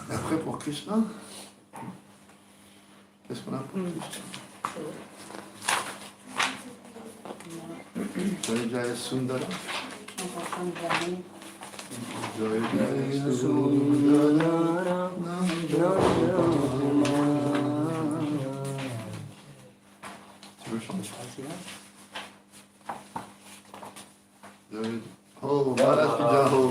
Après pour Krishna, qu'est-ce qu'on a pour Krishna? Jai Jai Sundara. Jai Jai Sundara. Tu veux chanter? Oh, Maharaj ki jai ho.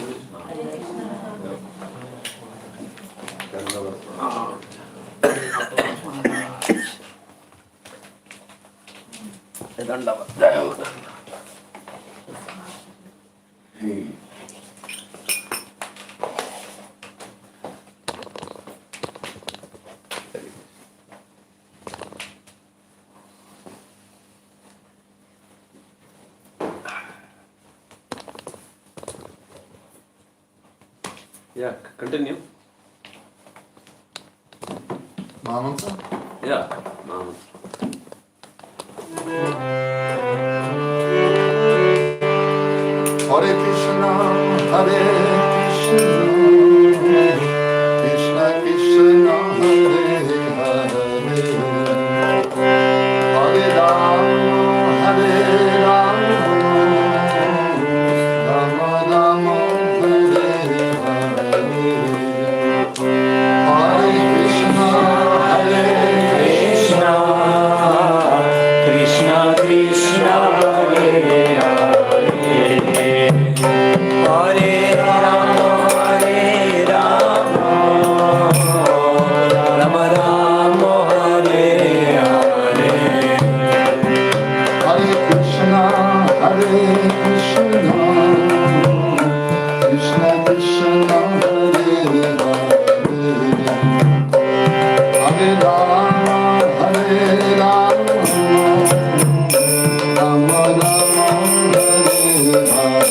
Yeah, continue. Mahamantra? Yeah, Mahamantra. Hare Krishna, Hare Krishna, Krishna Krishna, Hare Hare, Hare Rama, Hare Rama, Rama Rama, Hare Hare, Hare Krishna, Hare Krishna, Krishna Krishna Hare Hare, Hare Rama Hare Rama, Rama Rama Hare Hare, Hare Krishna, Hare Krishna, Krishna Krishna, Hare Hare, Hare Rama, Hare Rama, Rama Rama, Hare Hare.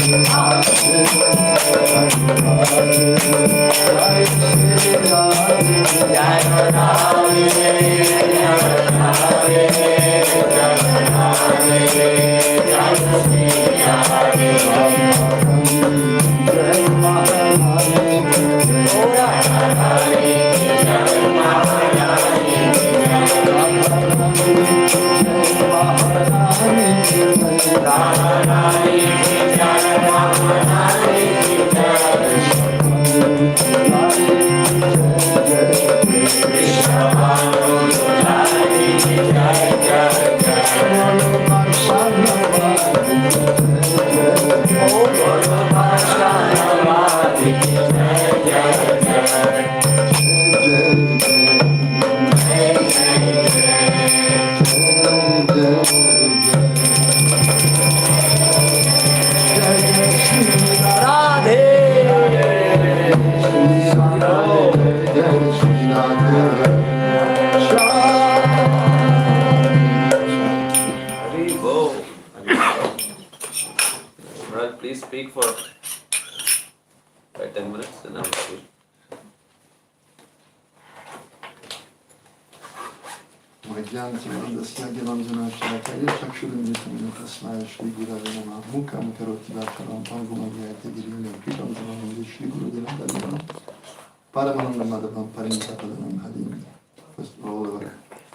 Maharaj, please speak for 5-10 minutes and I will speak. First of all,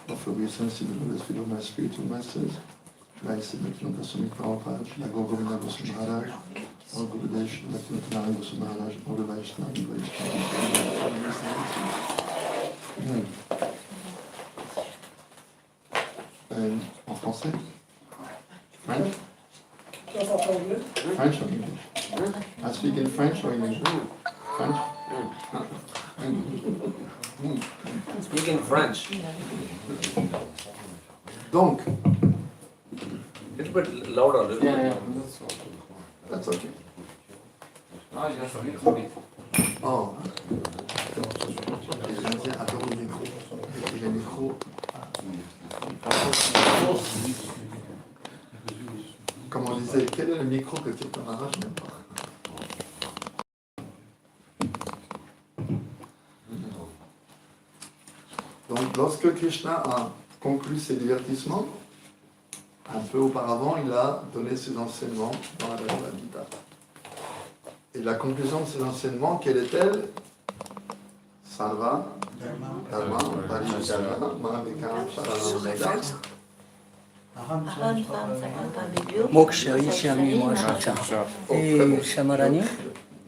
offer obeisance to the Lord, of my spiritual masters. Grazie per la persona che fa parte, la Govinda Goswami Maharaj, all Gurudesh, la Tintanara Goswami Maharaj, all the Vaishnava, en français? French? French or English? I speak in French or English? French? Speak in French. Donc, A little bit louder. Little bit. that's okay. Oh. Les Indiens adorent le micro. Et les micros. Comme on disait, quel est le micro que tu Maharaj n'aime pas? Donc, lorsque Krishna a conclu ses divertissements, un peu auparavant, il a donné ses enseignements dans la Bhaktivedhanta. Et la conclusion de ces enseignements, quelle est-elle? Salva, Dharma, Parijana, Mahavekam, Sharanam, Moksha, Ishami, Moksha. Et Shamarani,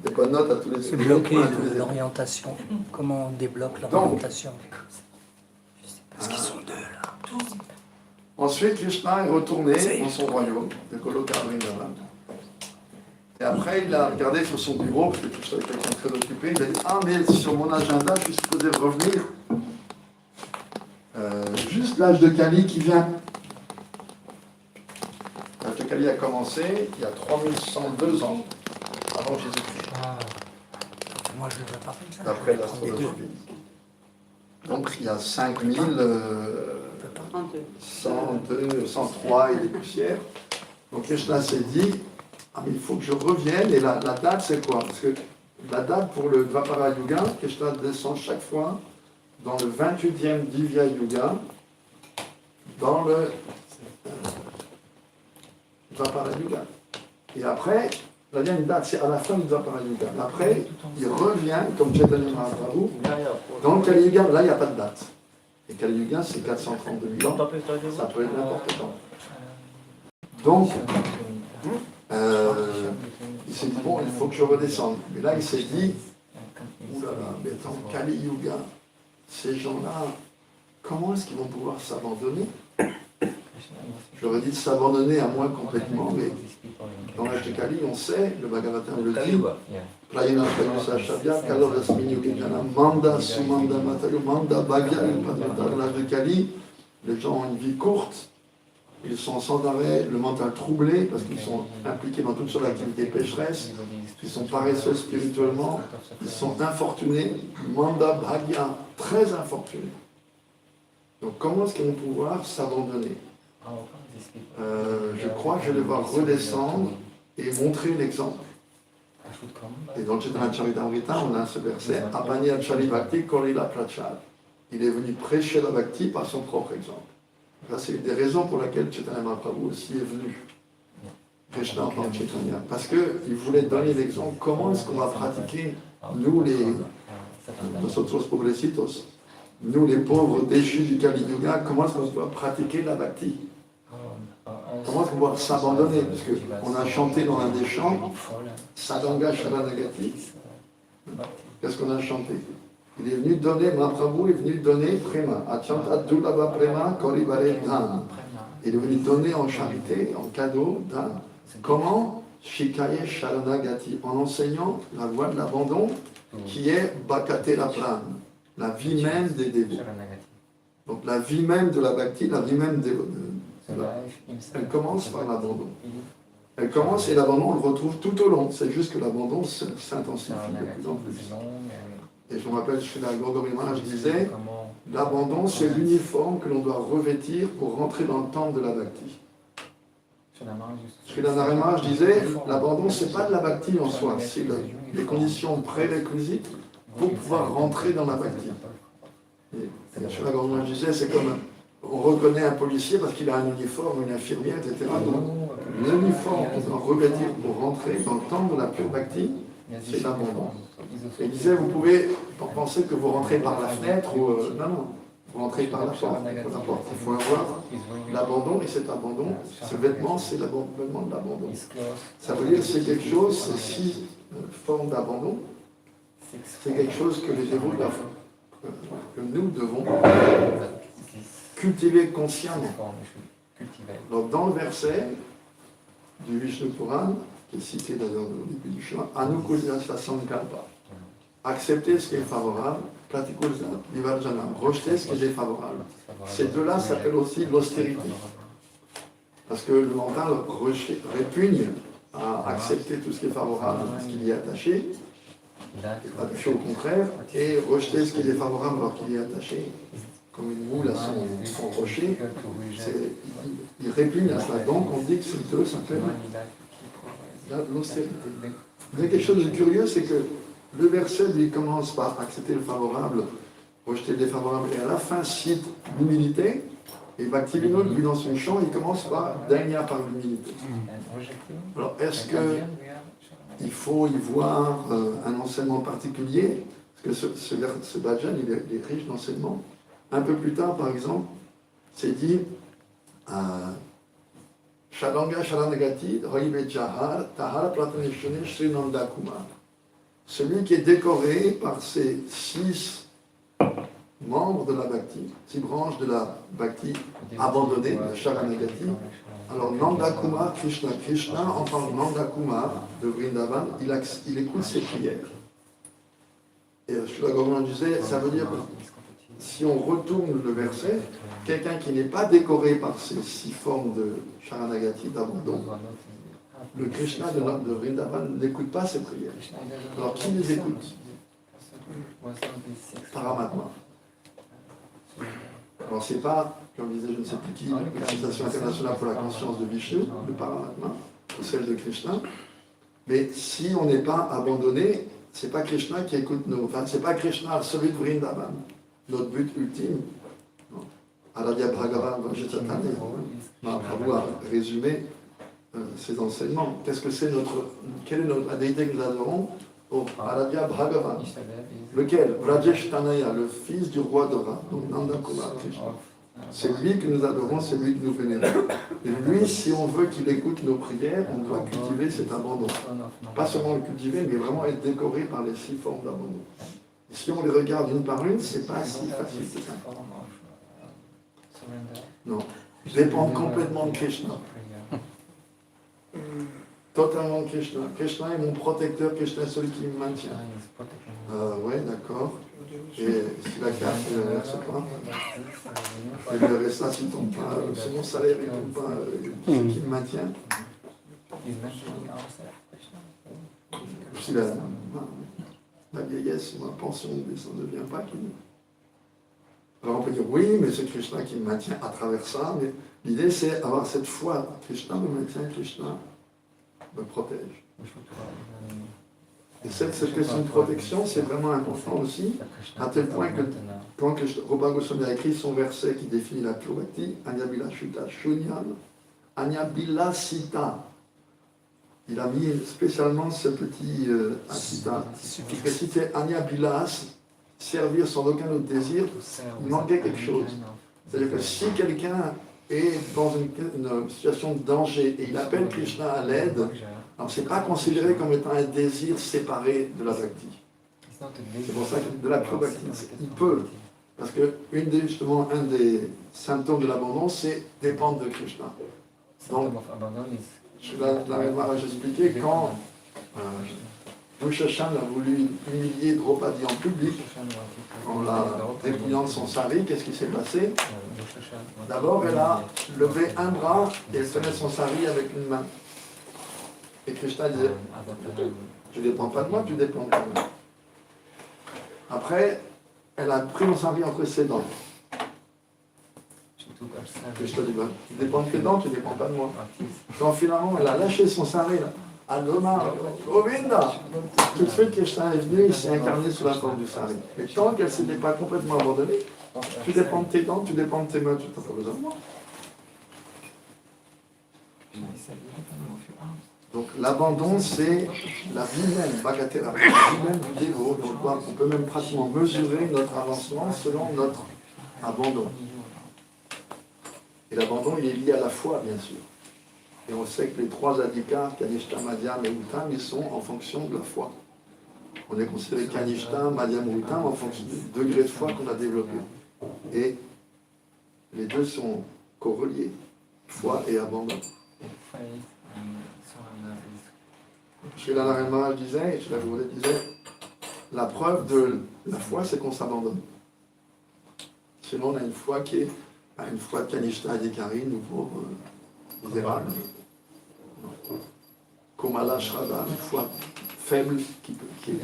des bonnes notes à tous les sujets. bloquer l'orientation. Comment on débloque l'orientation? Parce qu'ils sont deux là. Ensuite, Krishna est retourné dans son royaume de Goloka-Vrindavan. Et après, il a regardé sur son bureau, parce que Krishna était quelqu'un de très occupé, il a dit « Ah, mais sur mon agenda, je suis supposé revenir. Juste l'âge de Kali qui vient. » L'âge de Kali a commencé il y a 3102 ans avant Jésus-Christ. Ah, moi je ne le vois pas comme ça. D'après l'astrologie. Donc il y a 5102, 103 et des poussières. Donc Krishna s'est dit, ah mais il faut que je revienne. Et la date c'est quoi? Parce que la date pour le Dvapara Yuga, Krishna descend chaque fois dans le 28e Divya Yuga, dans le Dvapara Yuga. Et après, là il y a une date, c'est à la fin du Dvapara Yuga. Après, il revient, comme Chaitanya Mahaprabhu, dans le Kali Yuga, là il n'y a pas de date. Et Kali Yuga, c'est 432 000 ans, ça peut être n'importe quand. Donc, il s'est dit, bon, il faut que je redescende. Mais là, il s'est dit, oulala, mais attends, Kali Yuga, ces gens-là, comment est-ce qu'ils vont pouvoir s'abandonner? J'aurais dit de s'abandonner à moi complètement, mais dans l'âge de Kali, on sait, le Bhagavatam le dit, Playena Payusa Shabya, Kaloras Minyogana, Manda Sumanda Matayo, Manda Bhagya, dans l'âge de Kali, les gens ont une vie courte, ils sont sans arrêt, le mental troublé, parce qu'ils sont impliqués dans toutes sortes d'activités pécheresses, ils sont paresseux spirituellement, ils sont infortunés, Manda Bhagya, très infortunés. Donc comment est-ce qu'ils vont pouvoir s'abandonner? Je crois que je vais devoir redescendre et montrer l'exemple. Et dans le Chaitanya Charitamrita, on a ce verset, Apani Achari Bhakti Korila Prachar. Il est venu prêcher la Bhakti par son propre exemple. Ça, c'est une des raisons pour laquelle Chaitanya Mahaprabhu aussi est venu. Krishna par Chaitanya. Parce qu'il voulait donner l'exemple, comment est-ce qu'on va pratiquer, nous nosotros pobrecitos, nous les pauvres déchus du Kali Yuga, comment est-ce qu'on doit pratiquer la Bhakti? Comment est-ce qu'on doit s'abandonner? Parce qu'on a chanté dans un des chants, Sadanga Sharanagati. Qu'est-ce qu'on a chanté? Il est venu donner, Mahaprabhu est venu donner Prema. Achanta Dulaba Prema Koribare Dan. Il est venu donner en charité, en cadeau, Dan. Comment? Shikaye Sharanagati. En enseignant la voie de l'abandon qui est Bhakate la Pran, la vie même des dévots. Donc la vie même de la Bhakti, la vie même elle commence par l'abandon. Elle commence et l'abandon, on le retrouve tout au long. C'est juste que l'abandon s'intensifie de plus en plus. Et je me rappelle, Srila Gautam Maharaj disait, l'abandon, c'est l'uniforme que l'on doit revêtir pour rentrer dans le temple de la Bhakti. Srila Maharaj disait, l'abandon, c'est pas de la Bhakti en soi, c'est les conditions prérequisites pour pouvoir rentrer dans la Bhakti. Et Srila Gautam Maharaj disait, c'est comme on reconnaît un policier parce qu'il a un uniforme, une infirmière, etc. Donc, l'uniforme qu'on doit revêtir pour rentrer dans le temple de la pure Bhakti, c'est l'abandon. Et il disait, vous pouvez penser que vous rentrez par la fenêtre ou... non, vous rentrez par la porte. Il faut avoir l'abandon, et cet abandon, ce vêtement, c'est l'abandon de l'abandon. Ça veut dire que c'est quelque chose, c'est 6 formes d'abandon. C'est quelque chose que les dévots doivent, que nous devons cultiver consciemment. Donc dans le verset du Vishnu Puran, qui est cité d'ailleurs au début du chemin, Anukulya Sankalpa, accepter ce qui est favorable, Pratikulya Vivarjanam, rejeter ce qui est défavorable. Ces deux-là s'appellent aussi l'austérité. Parce que le mental répugne à accepter tout ce qui est favorable, ce qu'il y est attaché au contraire, et rejeter ce qui est défavorable alors qu'il y est attaché, comme une moule à son rocher, il répugne à cela. Donc on dit que ces deux s'appellent l'austérité. Mais quelque chose de curieux, c'est que le verset lui commence par accepter le favorable, rejeter le défavorable, et à la fin cite l'humilité, et Bhaktivedhanta, lui dans son chant, il commence par Dainya par l'humilité. Alors est-ce qu'il faut y voir un enseignement particulier? Parce que ce bhajan, il est riche d'enseignements. Un peu plus tard, par exemple, c'est dit Shadanga Sharanagati, Raibe Jahar, Tahara Pratanishune, Sri Nanda Kumar. Celui qui est décoré par ces 6 membres de la Bhakti, 6 branches de la Bhakti abandonnée, de Sharanagati. Alors Nanda Kumar, Krishna, en tant que Nanda Kumar de Vrindavan, il écoute ses prières. Et Srila Gautam disait, ça veut dire que si on retourne le verset, quelqu'un qui n'est pas décoré par ces 6 formes de Sharanagati, d'abandon, le Krishna de Vrindavan n'écoute pas ses prières. Alors qui les écoute? Paramatma. Alors c'est pas, comme disait je ne sais plus qui, l'Organisation internationale pour la conscience de Vishnu, le Paramatma, ou celle de Krishna, mais si on n'est pas abandonné, c'est pas Krishna qui écoute nos... Enfin, c'est pas Krishna, celui de Vrindavan. Notre but ultime, Aradhya Bhagavan Vajatatane, Mahaprabhu a résumé ces enseignements. Qu'est-ce que c'est quelle est la déité que nous adorons? Aradhya Bhagavan. Lequel? Vrajesh Tanaya, le fils du roi Dora, donc Nanda Kumar Krishna. C'est lui que nous adorons, c'est lui que nous vénérons. Et lui, si on veut qu'il écoute nos prières, on doit cultiver cet abandon. Pas seulement le cultiver, mais vraiment être décoré par les 6 formes d'abandon. Et si on les regarde une par une, c'est pas si facile que ça. Non. Dépendre complètement de Krishna. Totalement Krishna. Krishna est mon protecteur, Krishna est celui qui me maintient. Ouais, d'accord. Et si la carte ne verse pas, et le reste s'il ne tombe pas, c'est mon salaire, il ne tombe pas, ce qui me maintient. Si la vieillesse, ma pension ne devient pas qui. Alors on peut dire oui, mais c'est Krishna qui me maintient à travers ça, mais l'idée c'est avoir cette foi. Krishna me maintient, Krishna me protège. Et cette question de protection, c'est vraiment important aussi, à tel point que quand Rupa Goswami a écrit son verset qui définit la pure bhakti, Anyabilashuta Shunyam, Anyabilasita, il a mis spécialement ce petit asita. Parce que si c'est Anyabilas, servir sans aucun autre désir, il manquait quelque chose. C'est-à-dire que si quelqu'un est dans une situation de danger et il appelle Krishna à l'aide, alors ce n'est pas considéré comme étant un désir séparé de la bhakti. C'est pour ça que de la pure bhakti, il peut. Parce que justement, un des symptômes de l'abandon, c'est dépendre de Krishna. Donc, la Maharaj a expliqué quand Dushashan a voulu humilier Draupadi en public, en la dépouillant de son sari, qu'est-ce qui s'est passé? D'abord, elle a levé un bras et elle tenait son sari avec une main. Et Krishna disait, tu ne dépends pas de moi, tu dépends de moi. Après, elle a pris mon sari entre ses dents. Krishna dit, tu dépends de tes dents, tu ne dépends pas de moi. Donc finalement, elle a lâché son sari là. Aloma, Govinda. Tout de suite, Krishna est venu, il s'est incarné sous la forme du sari. Mais tant qu'elle ne s'était pas complètement abandonnée, tu dépends de tes dents, tu dépends de tes mains, tu n'as pas besoin de moi. Donc l'abandon, c'est la vie même, Bhagatera, la vie même du dévot. Donc on peut même pratiquement mesurer notre avancement selon notre abandon. Et l'abandon, il est lié à la foi, bien sûr. Et on sait que les trois adhikars, Kanishta, Madhyam et Uttam, ils sont en fonction de la foi. On est considéré Kanishta, Madhyam et Uttam en fonction du degré de foi qu'on a développé. Et les deux sont correliés, foi et abandon. Chez la Maharaj disait, et chez la Gouroudet disait, la preuve de la foi, c'est qu'on s'abandonne. Sinon, on a une foi qui est une foi de Kanishta Adhikari, nous pauvres misérables. Komala Shrada, une foi faible qui est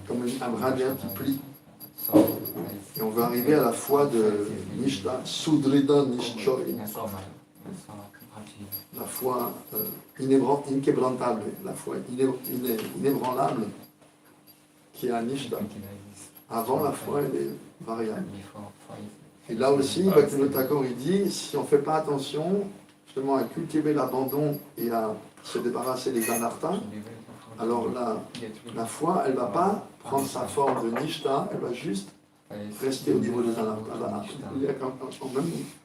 comme un bradien qui plie. Et on veut arriver à la foi de Nishta, Sudrida Nishchori. La foi inébranlable, la foi inébranlable qui est un Nishta. Avant, la foi, elle est variable. Et là aussi, Bhaktivedhanta Thakur, il dit, si on ne fait pas attention justement à cultiver l'abandon et à se débarrasser des anarthas, alors la foi, elle ne va pas prendre sa forme de Nishta, elle va juste rester au niveau des anarthas.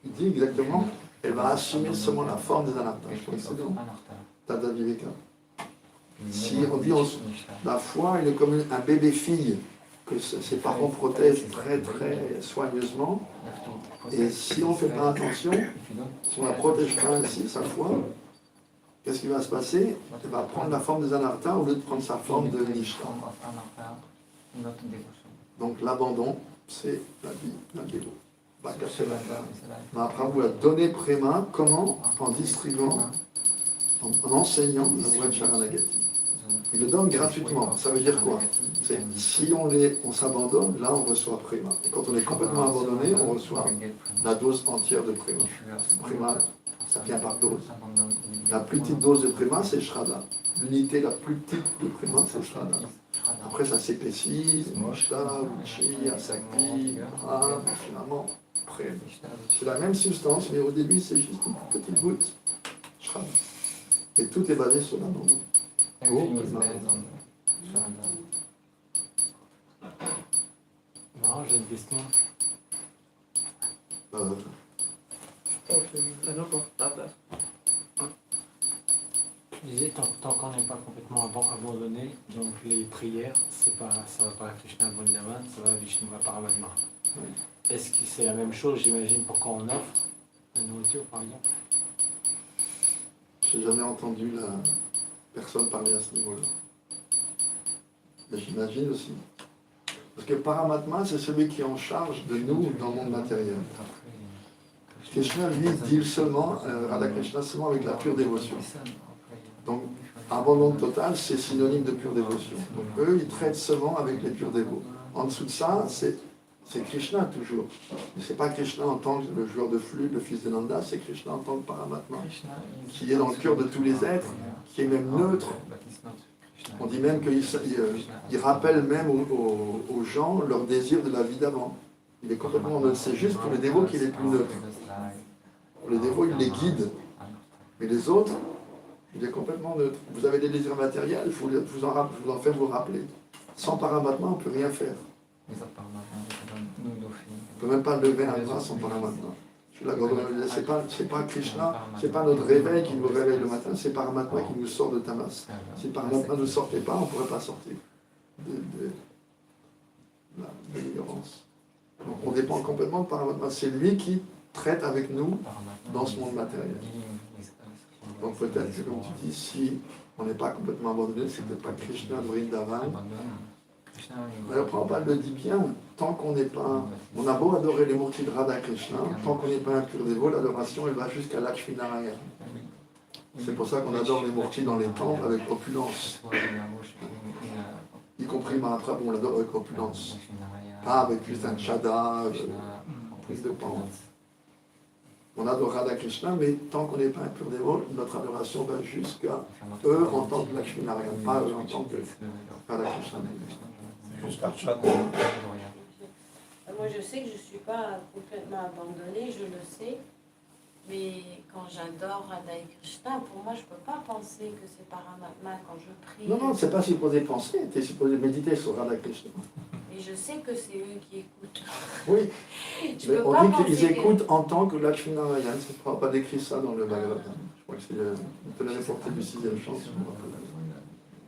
Il dit exactement, elle va assumer seulement la forme des anarthas. Je crois que c'est dans Tada Viveka. Si on dit la foi, elle est comme un bébé-fille que ses parents protègent très très soigneusement. Et si on ne fait pas attention, si on ne la protège pas ainsi, sa foi, qu'est-ce qui va se passer? Elle va prendre la forme des anarthas au lieu de prendre sa forme de Nishta. Donc l'abandon, c'est la vie d'un dévot. Mahaprabhu a donné Prema, comment? En distribuant, en enseignant la voie de Sharanagati. Il le donne gratuitement. Ça veut dire quoi? C'est si on s'abandonne, là on reçoit Prema. Et quand on est complètement abandonné, on reçoit la dose entière de Prema. Prema, ça vient par dose. La plus petite dose de Prema, c'est Shraddha. L'unité la plus petite de Prema, c'est Shraddha. Après, ça s'épaissit, Nishta, Uchi, Asakti, finalement, Prema. C'est la même substance, mais au début, c'est juste une petite goutte. Shraddha. Et tout est basé sur l'abandon. Non, j'ai une question. Tu disais, tant qu'on n'est pas complètement abandonné, donc les prières, ça va pas à Krishna Vrindavan, ça va à Vishnu Paramatma. Oui. Est-ce que c'est la même chose, j'imagine, pour quand on offre la nourriture, par exemple? J'ai jamais entendu la personne parler à ce niveau-là. Mais j'imagine aussi. Parce que Paramatma, c'est celui qui est en charge de nous dans le monde matériel. Krishna, lui, deal seulement, Radha Krishna, seulement avec la pure dévotion. Donc, abandon total, c'est synonyme de pure dévotion. Donc, eux, ils traitent seulement avec les purs dévots. En dessous de ça, c'est c'est Krishna toujours. Mais c'est pas Krishna en tant que le joueur de flûte, le fils de Nanda, c'est Krishna en tant que Paramatma, qui est dans le cœur de tous les êtres, qui est même neutre. On dit même qu'il rappelle même aux gens leur désir de la vie d'avant. Il est complètement neutre. C'est juste pour les dévots qu'il est plus neutre. Pour les dévots, il les guide. Mais les autres, il est complètement neutre. Vous avez des désirs matériels, il faut vous en faire vous rappeler. Sans Paramatma, on ne peut rien faire. On ne peut même pas lever un bras sans Paramatma. C'est pas Krishna, c'est pas notre réveil qui nous réveille le matin, c'est Paramatma qui nous sort de tamas. Si Paramatma ne nous sortait pas, on ne pourrait pas sortir de l'ignorance. Donc on dépend complètement de Paramatma. C'est lui qui traite avec nous dans ce monde matériel. Donc peut-être que, comme tu dis, si on n'est pas complètement abandonné, c'est peut-être pas Krishna, Vrindavan. D'ailleurs, Prabhupada le dit bien, tant qu'on n'est pas... On a beau adorer les murtis de Radha Krishna, tant qu'on n'est pas un pur dévot, l'adoration, elle va jusqu'à Lakshmi Narayana. C'est pour ça qu'on adore les murtis dans les temples avec opulence. Y compris Mahaprabhu, on l'adore avec opulence. Pas avec juste un chada, prise de pente. On adore Radha Krishna, mais tant qu'on n'est pas un pur dévot, notre adoration va jusqu'à eux en tant que Lakshmi Narayana, pas eux en tant que Radha Krishna. Moi, je sais que je ne suis pas complètement abandonnée, je le sais. Mais quand j'adore Radha et Krishna, pour moi, je ne peux pas penser que c'est Paramatma quand je prie. Non, c'est pas supposé penser, tu es supposé méditer sur Radha Krishna. Et je sais que c'est eux qui écoutent. Oui, mais on dit qu'ils écoutent en tant que Lakshmi Narayana, c'est pas décrit ça dans le Bhagavatam. Je crois que c'est la portée du 6e chant.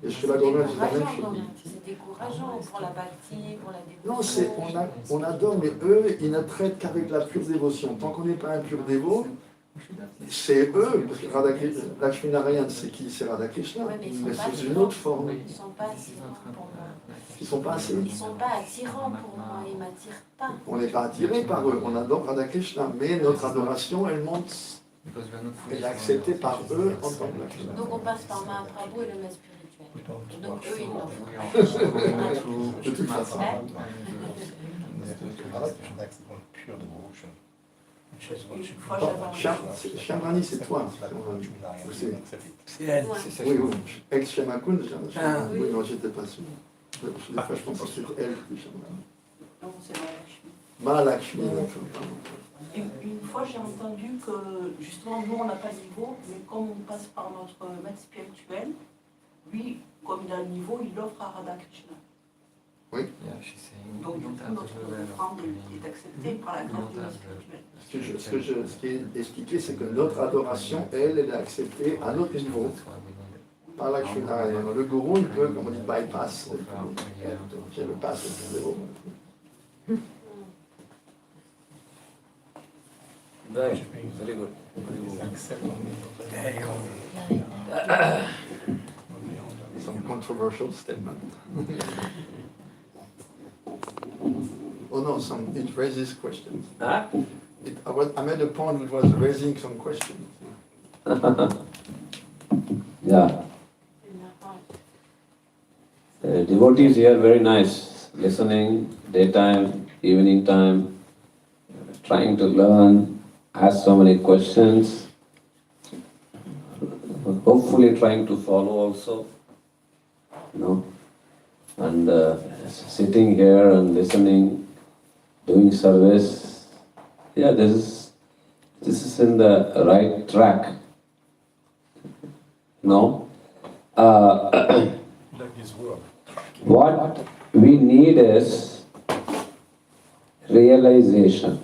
Et chez la Gourmet, c'est la même chose. C'est décourageant pour la Bhakti, pour la Non, dévotion. on adore, mais eux, ils ne traitent qu'avec la pure dévotion. Tant qu'on n'est pas un pur dévot, c'est eux, parce que Lakshmi Narayana, c'est qui? C'est Radha Krishna, mais sous une autre forme. Ils ne sont pas attirants pour moi. Ils sont pas assez. Ils ne sont pas attirants pour moi, ils ne m'attirent pas. On n'est pas attiré par eux, on adore Radha Krishna, mais notre adoration, elle monte. Elle est acceptée par eux en tant que Lakshmi. Donc on passe par Mahaprabhu et le maître spirituel. Donc eux, ils n'en font pas. De toute façon. Shamrani, c'est toi. C'est elle. Oui, oui. Ex-Shamakun, oui, non, j'étais pas sûr. Des fois, je pense que c'est elle qui est Shamrani. Non, c'est Mahalakshmi. Mahalakshmi. Une fois, j'ai entendu que, justement, nous, on n'a pas de niveau, mais comme on passe par notre maître spirituel, lui, comme il a le niveau, il l'offre à Radha Krishna. Oui. Donc, du coup, notre offrande est acceptée par la grâce du maître spirituel. Ce qui est expliqué, c'est que notre adoration, elle est acceptée à notre niveau. Par Lakshmi Narayana. Le gourou, il peut, comme on dit, bypass. Il le passe le zéro. Right. Very good. Some controversial statement. Oh no, it raises questions. Huh? I made a point which was raising some questions. Yeah. Devotees here, very nice. Listening, daytime, evening time, trying to learn, ask so many questions. Hopefully trying to follow also. And sitting here and listening, doing service. Yeah, this is in the right track. What we need is realization.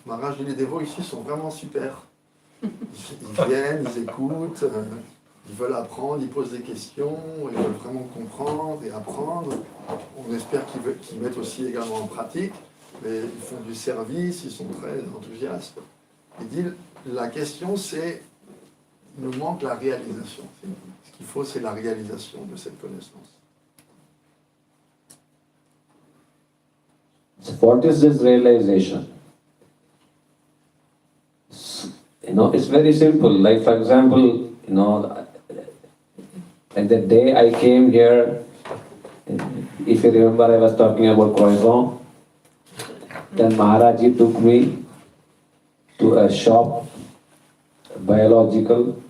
Maharaj et les dévots ici sont vraiment super. Ils viennent, ils écoutent, ils veulent apprendre, ils posent des questions, ils veulent vraiment comprendre et apprendre. On espère qu'ils mettent aussi également en pratique, mais ils font du service, ils sont très enthousiastes. Il dit, la question c'est, il nous manque la réalisation. Ce qu'il faut, c'est la réalisation de cette connaissance. So what is this realization? It's very simple. Like for example, like the day I came here, if you remember, I was talking about croissant. Then Maharaji took me to a shop, biological,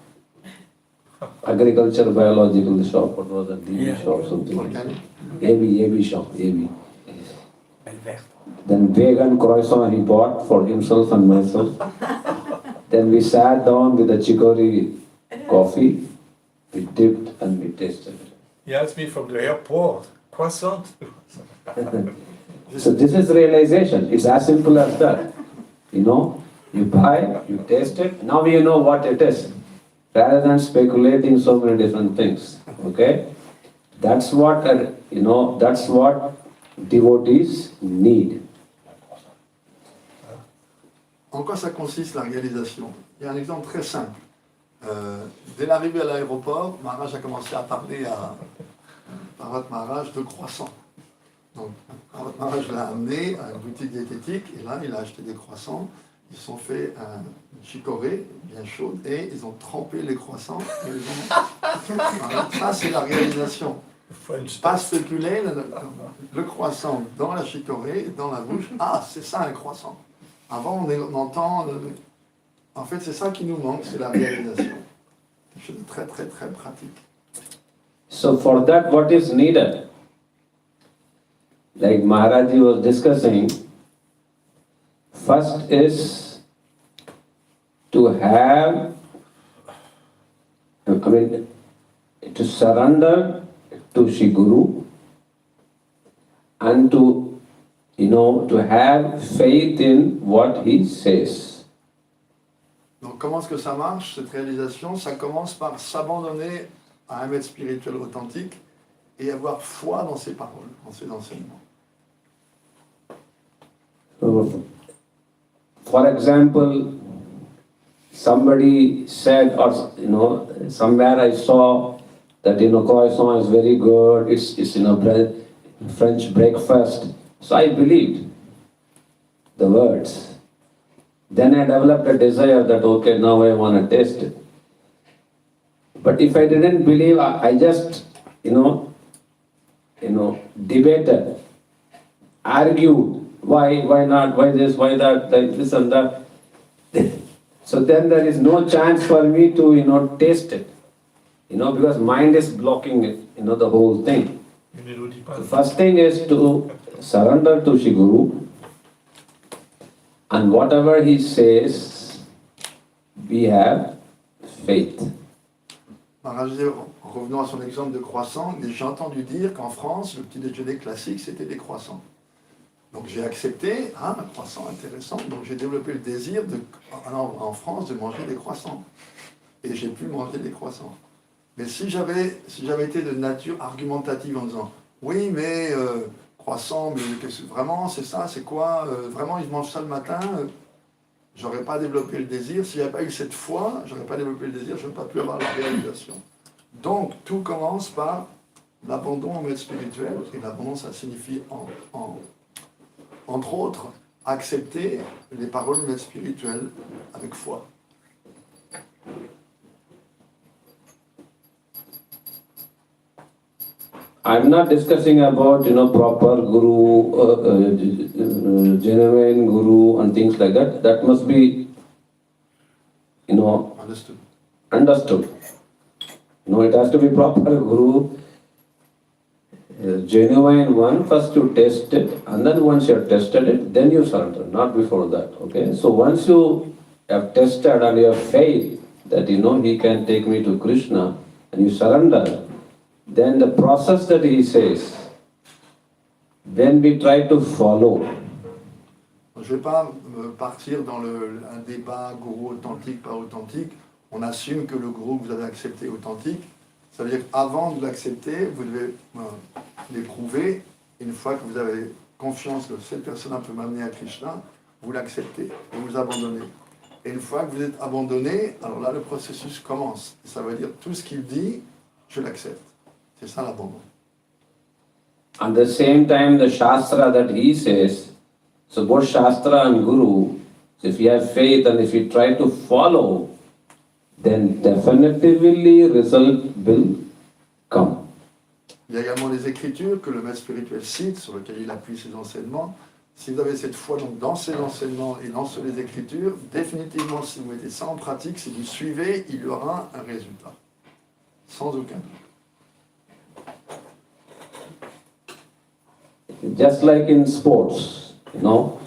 agriculture biological shop. What was that? DB shop, something like that. AB shop, AB. Then vegan croissant he bought for himself and myself. Then we sat down with the chicory coffee, we dipped and we tasted it. He asked me from the airport, croissant. So this is realization. It's as simple as that. You know, you buy, you taste it, now you know what it is. Rather than speculating so many different things. Okay? That's what, that's what devotees need. En quoi ça consiste la réalisation? Il y a un exemple très simple. Dès l'arrivée à l'aéroport, Maharaj a commencé à parler à Maharaj de croissants. Donc, Maharaj l'a amené à une boutique diététique et là, il a acheté des croissants. Ils sont fait une chicorée bien chaude et ils ont trempé les croissants. Et ils ont... Voilà, ça, c'est la réalisation. Pas spéculer, le croissant dans la chicorée, dans la bouche. Ah, c'est ça un croissant. Avant, on entend... En fait, c'est ça qui nous manque, c'est la réalisation. Quelque chose de très, très, très pratique. So for that, what is needed? Like Maharaji was discussing, first is to have, to surrender to Shri Guru and to have faith in what he says. Donc comment est-ce que ça marche, cette réalisation? Ça commence par s'abandonner à un maître spirituel authentique et avoir foi dans ses paroles, dans ses enseignements. For example, somebody said, or somewhere I saw that croissant is very good, it's French breakfast. So I believed the words. Then I developed a desire that, okay, now I want to taste it. But if I didn't believe, I just, debated, argued, why not, why this, why that, like this and that. So then there is no chance for me to, taste it. Because mind is blocking it, the whole thing. The first thing is to surrender to Shri Guru, and whatever he says, we have faith. Maharaj, revenons à son exemple de croissant, j'ai entendu dire qu'en France, le petit déjeuner classique, c'était des croissants. Donc j'ai accepté, un croissant intéressant, donc j'ai développé le désir en France de manger des croissants. Et j'ai pu manger des croissants. Mais si j'avais été de nature argumentative en disant oui, mais croissant, mais vraiment, c'est ça, c'est quoi vraiment, ils mangent ça le matin j'aurais pas développé le désir. S'il n'y avait pas eu cette foi, j'aurais pas développé le désir, je n'aurais pas pu avoir la réalisation. Donc, tout commence par l'abandon au maître spirituel. Et l'abandon, ça signifie, entre autres, accepter les paroles du maître spirituel avec foi. I'm not discussing about, proper guru, genuine guru and things like that. That must be, understood. It has to be proper guru, genuine one. First you test it, and then once you have tested it, then you surrender, not before that, okay? So once you have tested and you have faith that, he can take me to Krishna, and you surrender, then the process that he says, then we try to follow. Je ne vais pas partir dans un débat gourou authentique, pas authentique. On assume que le gourou que vous avez accepté est authentique. Ça veut dire qu'avant de l'accepter, vous devez l'éprouver. Une fois que vous avez confiance que cette personne peut m'amener à Krishna, vous l'acceptez, vous vous abandonnez. Et une fois que vous êtes abandonné, alors là, le processus commence. Ça veut dire tout ce qu'il dit, je l'accepte. C'est ça l'abandon. At the same time, the Shastra that he says, so both Shastra and Guru, if you have faith and if you try to follow, then definitively result will come. Il y a également les écritures que le maître spirituel cite, sur lesquelles il appuie ses enseignements. Si vous avez cette foi donc, dans ces enseignements et dans les écritures, définitivement, si vous mettez ça en pratique, si vous suivez, il y aura un résultat. Sans aucun doute. Just like in sports, you know,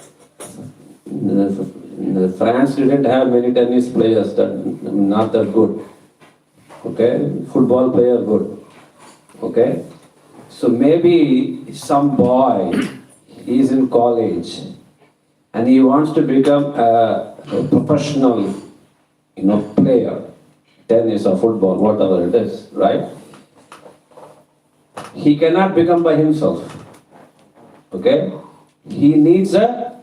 France didn't have many tennis players, not that good. Okay, football player good. Okay, so maybe some boy is in college and he wants to become a professional, player, tennis or football, whatever it is, right? He cannot become by himself. Okay, he needs a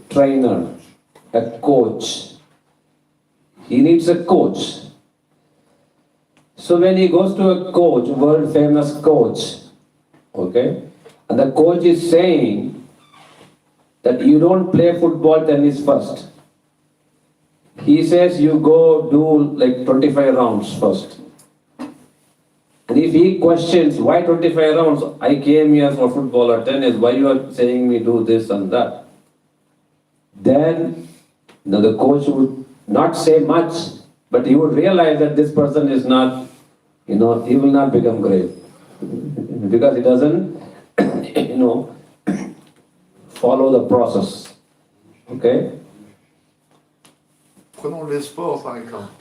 trainer, a coach. He needs a coach. So when he goes to a coach, world famous coach, okay, and the coach is saying that you don't play football, tennis first. He says you go do like 25 rounds first. And if he questions why 25 rounds, I came here for football or tennis, why you are saying me do this and that? Then the coach would not say much, but he would realize that this person is not, he will not become great. Because he doesn't, follow the process. Okay? Prenons les sports par exemple.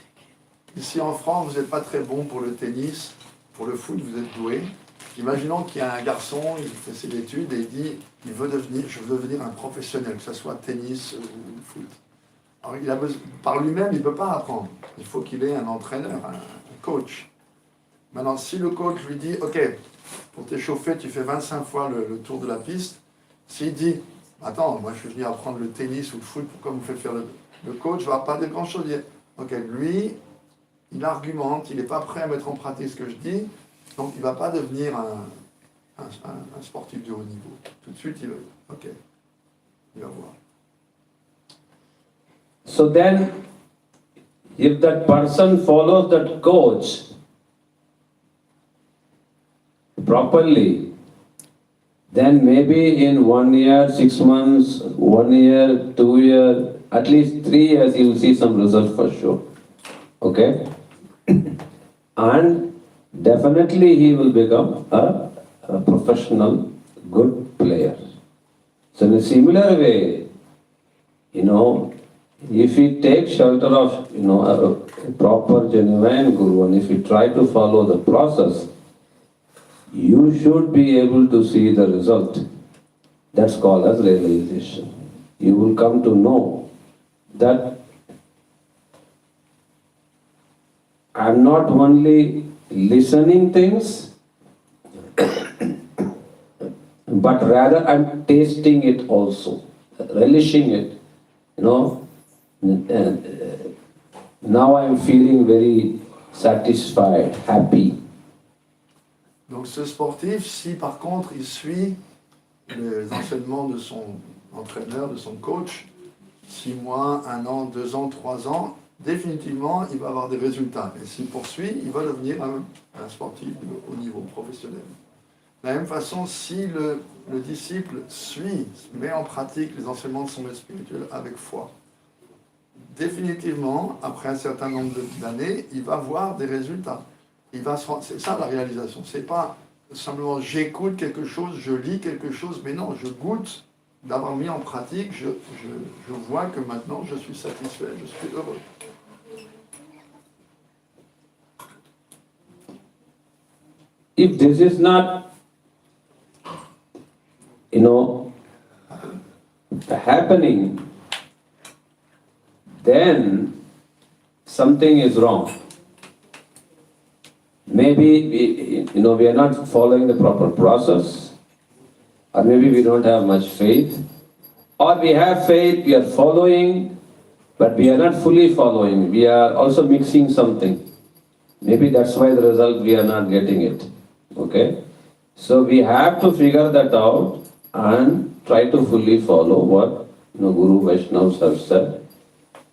Ici en France, vous n'êtes pas très bon pour le tennis, pour le foot, vous êtes doué. Imaginons qu'il y a un garçon, il fait ses études et il dit je veux devenir un professionnel, que ce soit tennis ou foot. Alors, il a besoin, par lui-même, il ne peut pas apprendre. Il faut qu'il ait un entraîneur, un coach. Maintenant, si le coach lui dit ok, pour t'échauffer, tu fais 25 fois le tour de la piste, s'il dit attends, moi je suis venu apprendre le tennis ou le foot, pourquoi vous me faites faire le coach ne va pas dire grand-chose. Il dit ok, lui, il argumente, il n'est pas prêt à mettre en pratique ce que je dis, donc il ne va pas devenir un sportif de haut niveau. Tout de suite, il va voir. So then, if that person follows that coach properly, then maybe in 1 year, 6 months, 1 year, 2 years, at least 3 years, you will see some results for sure. Okay? And definitely he will become a professional, good player. So in a similar way, if we take shelter of, a proper, genuine guru, and if we try to follow the process, you should be able to see the result. That's called as realization. You will come to know that I'm not only listening things, but rather I'm tasting it also, relishing it. Now I'm feeling very satisfied, happy. Donc ce sportif, si par contre il suit les enseignements de son entraîneur, de son coach, 6 mois, 1 an, 2 ans, 3 ans, définitivement il va avoir des résultats. Et s'il poursuit, il va devenir un sportif au niveau professionnel. De la même façon, si le disciple suit, met en pratique les enseignements de son maître spirituel avec foi, définitivement, après un certain nombre d'années, il va voir des résultats. C'est ça la réalisation. C'est pas simplement j'écoute quelque chose, je lis quelque chose, mais non, je goûte d'avoir mis en pratique, je vois que maintenant je suis satisfait, je suis heureux. If this is not, happening, then something is wrong. Maybe we are not following the proper process, or maybe we don't have much faith, or we have faith, we are following, but we are not fully following. We are also mixing something. Maybe that's why the result we are not getting it. Okay? So we have to figure that out and try to fully follow what Guru Vaishnavas have said.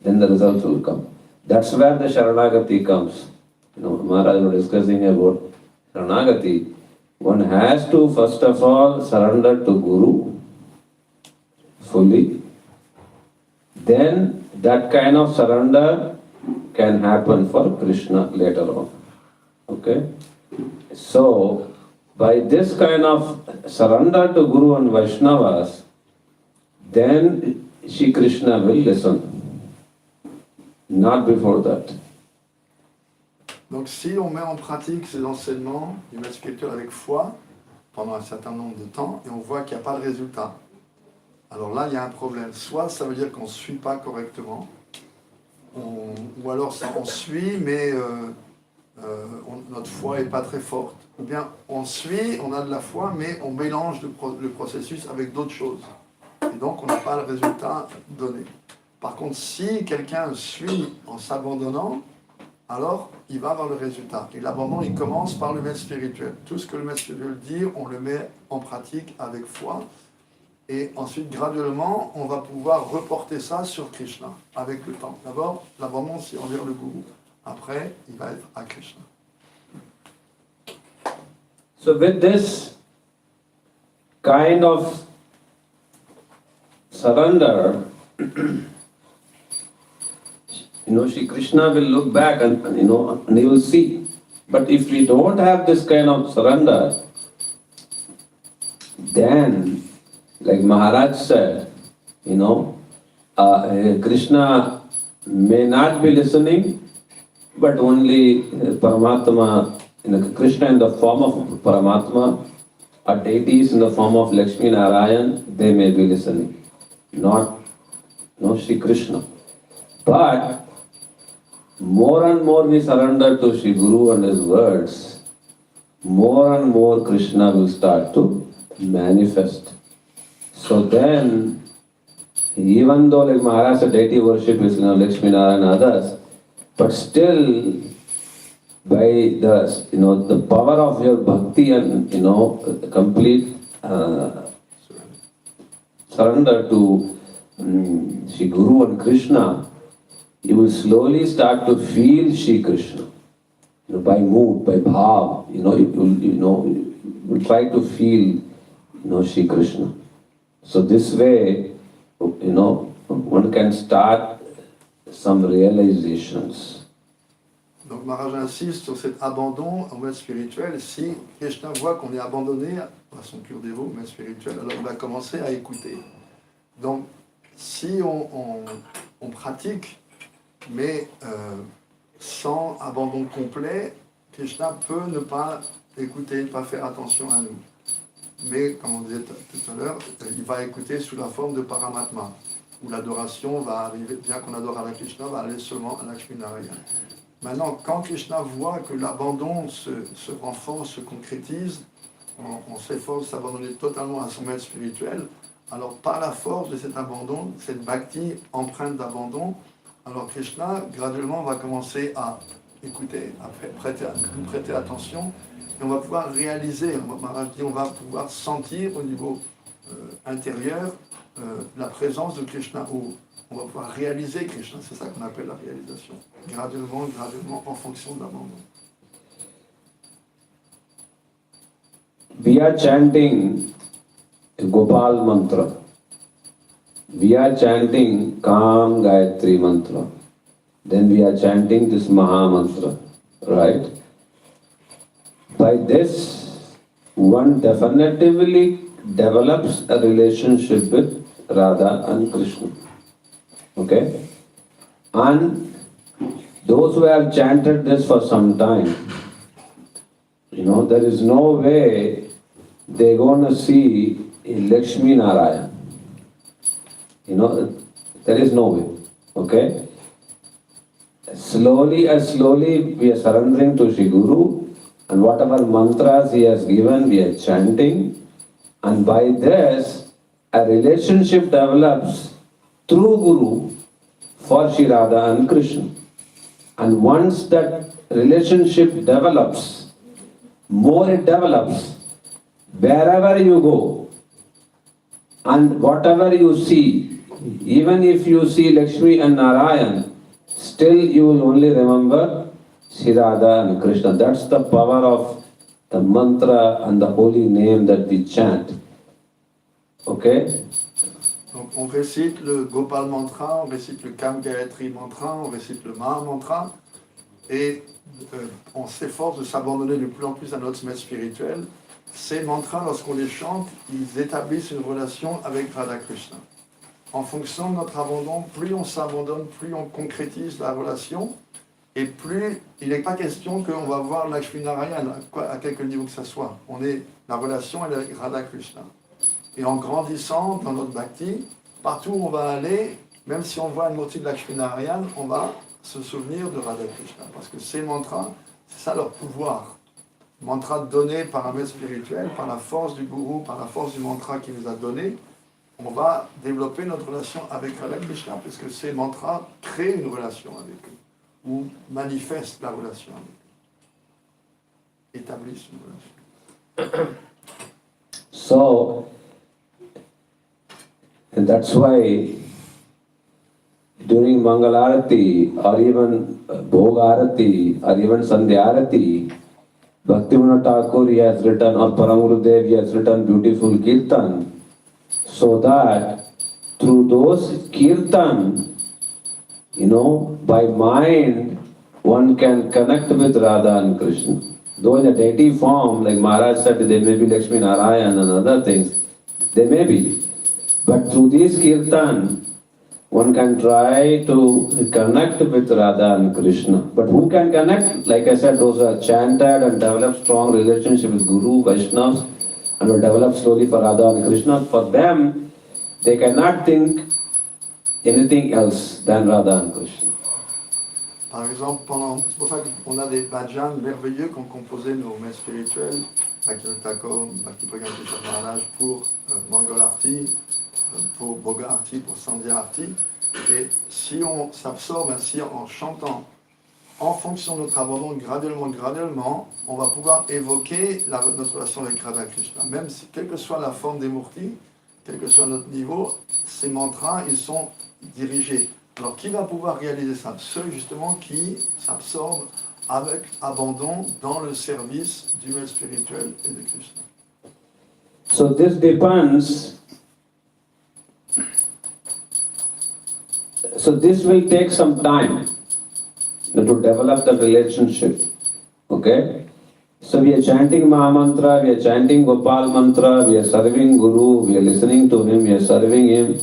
Then the results will come. That's where the Sharanagati comes. Maharaj was discussing about Sharanagati. one has to first of all surrender to Guru fully. Then that kind of surrender can happen for Krishna later on. Okay? So, by this kind of surrender to Guru and Vaishnavas, then Shri Krishna will listen. Not before that. Donc si on met en pratique ces enseignements du maître spirituel avec foi pendant un certain nombre de temps et on voit qu'il n'y a pas de résultat, alors là il y a un problème. Soit ça veut dire qu'on ne suit pas correctement, ou alors on suit mais notre foi n'est pas très forte. Ou bien on suit, on a de la foi mais on mélange le processus avec d'autres choses. Et donc on n'a pas le résultat donné. Par contre, si quelqu'un suit en s'abandonnant, alors il va avoir le résultat. Et l'abandon, il commence par le maître spirituel. Tout ce que le maître spirituel dit, on le met en pratique avec foi. Et ensuite, graduellement, on va pouvoir reporter ça sur Krishna avec le temps. D'abord, l'abandon, c'est envers le Guru. Après, il va être à Krishna. So with this kind of surrender, Shri Krishna will look back and he will see. But if we don't have this kind of surrender, then, like Maharaj said, Krishna may not be listening, but only Paramatma, Krishna in the form of Paramatma, or deities in the form of Lakshmi Narayan, they may be listening. Not Shri Krishna. But more and more we surrender to Shri Guru and his words, more and more Krishna will start to manifest. So then, even though like Maharaj said, deity worship is Lakshmi Narayan and others, but still by the power of your bhakti and complete surrender to Shri Guru and Krishna, you will slowly start to feel Shri Krishna. By mood, by bhav, you will try to feel Shri Krishna. So this way, one can start some realizations. Donc Maharaj insiste sur cet abandon au maître spirituel. Si Krishna voit qu'on est abandonné à son pur dévot, au maître spirituel, alors il va commencer à écouter. Donc si on pratique, mais sans abandon complet, Krishna peut ne pas écouter, ne pas faire attention à nous. Mais, comme on disait tout à l'heure, il va écouter sous la forme de Paramatma, où l'adoration va arriver, bien qu'on adore à la Krishna, va aller seulement à Lakshmi Narayan. Maintenant, quand Krishna voit que l'abandon se renforce, se concrétise, on s'efforce de s'abandonner totalement à son maître spirituel, alors par la force de cet abandon, cette bhakti empreinte d'abandon, alors Krishna, graduellement, va commencer à écouter, à prêter attention, et on va pouvoir réaliser, Maharaj dit, on va pouvoir sentir au niveau intérieur la présence de Krishna, où on va pouvoir réaliser Krishna, c'est ça qu'on appelle la réalisation, graduellement, en fonction de l'abandon. We are chanting Gopal mantra. We are chanting Kam Gayatri mantra. Then we are chanting this Maha mantra, right? By this, one definitively develops a relationship with Radha and Krishna. Okay? And those who have chanted this for some time, there is no way they're going to see Lakshmi Narayan. There is no way. Okay? Slowly we are surrendering to Shri Guru, and whatever mantras he has given, we are chanting, and by this, a relationship develops through Guru for Shri Radha and Krishna. And once that relationship develops, more it develops, wherever you go, and whatever you see, even if you see Lakshmi and Narayan, still you will only remember Shri Radha and Krishna. That's the power of the mantra and the holy name that we chant. Okay? Donc on récite le Gopal mantra, on récite le Kam Gayatri mantra, on récite le Maha mantra, et on s'efforce de s'abandonner de plus en plus à notre sommet spirituel. Ces mantras, lorsqu'on les chante, ils établissent une relation avec Radha Krishna. En fonction de notre abandon, plus on s'abandonne, plus on concrétise la relation, et plus il n'est pas question qu'on va voir Lakshmi Narayan, à quelque niveau que ce soit. La relation est avec Radha Krishna. Et en grandissant dans notre bhakti, partout où on va aller, même si on voit une motif de Lakshmi Narayan, on va se souvenir de Radha Krishna. Parce que ces mantras, c'est ça leur pouvoir. Mantra donné par un maître spirituel, par la force du gourou, par la force du mantra qu'il nous a donné, on va développer notre relation avec Radha Krishna, parce que ces mantras créent une relation avec eux, ou manifestent la relation avec eux, établissent une relation. So, and that's why during Mangalarati or even Bhogarati or even Sandhyarati, Bhaktivedhanta Thakur he has written, or Paramgurudev he has written beautiful kirtan, so that through those kirtan, by mind one can connect with Radha and Krishna. Though in a deity form, like Maharaj said, there may be Lakshmi Narayan and other things, they may be. But through these kirtan, one can try to connect with Radha and Krishna. But who can connect? Like I said, those who are chanted and develop strong relationship with Guru, Vaishnavas, and will develop slowly for Radha and Krishna. For them, they cannot think anything else than Radha and Krishna. Par exemple, c'est pour ça qu'on a des bhajans merveilleux qu'ont composé nos maîtres spirituels, Bhaktivedhanta Thakur, Bhaktivedhanta Maharaj pour Mangalarti, pour Bhogarati, pour Sandhyarati. Et si on s'absorbe ainsi en chantant, en fonction de notre abandon, graduellement, on va pouvoir évoquer notre relation avec Radha Krishna. Même si, quelle que soit la forme des murtis, quel que soit notre niveau, ces mantras, ils sont dirigés. Alors, qui va pouvoir réaliser ça? Ceux, justement, qui s'absorbent avec abandon dans le service du maître spirituel et de Krishna. So this depends. So this will take some time to develop the relationship. Okay? So we are chanting Maha Mantra, we are chanting Gopal Mantra, we are serving Guru, we are listening to him, we are serving him.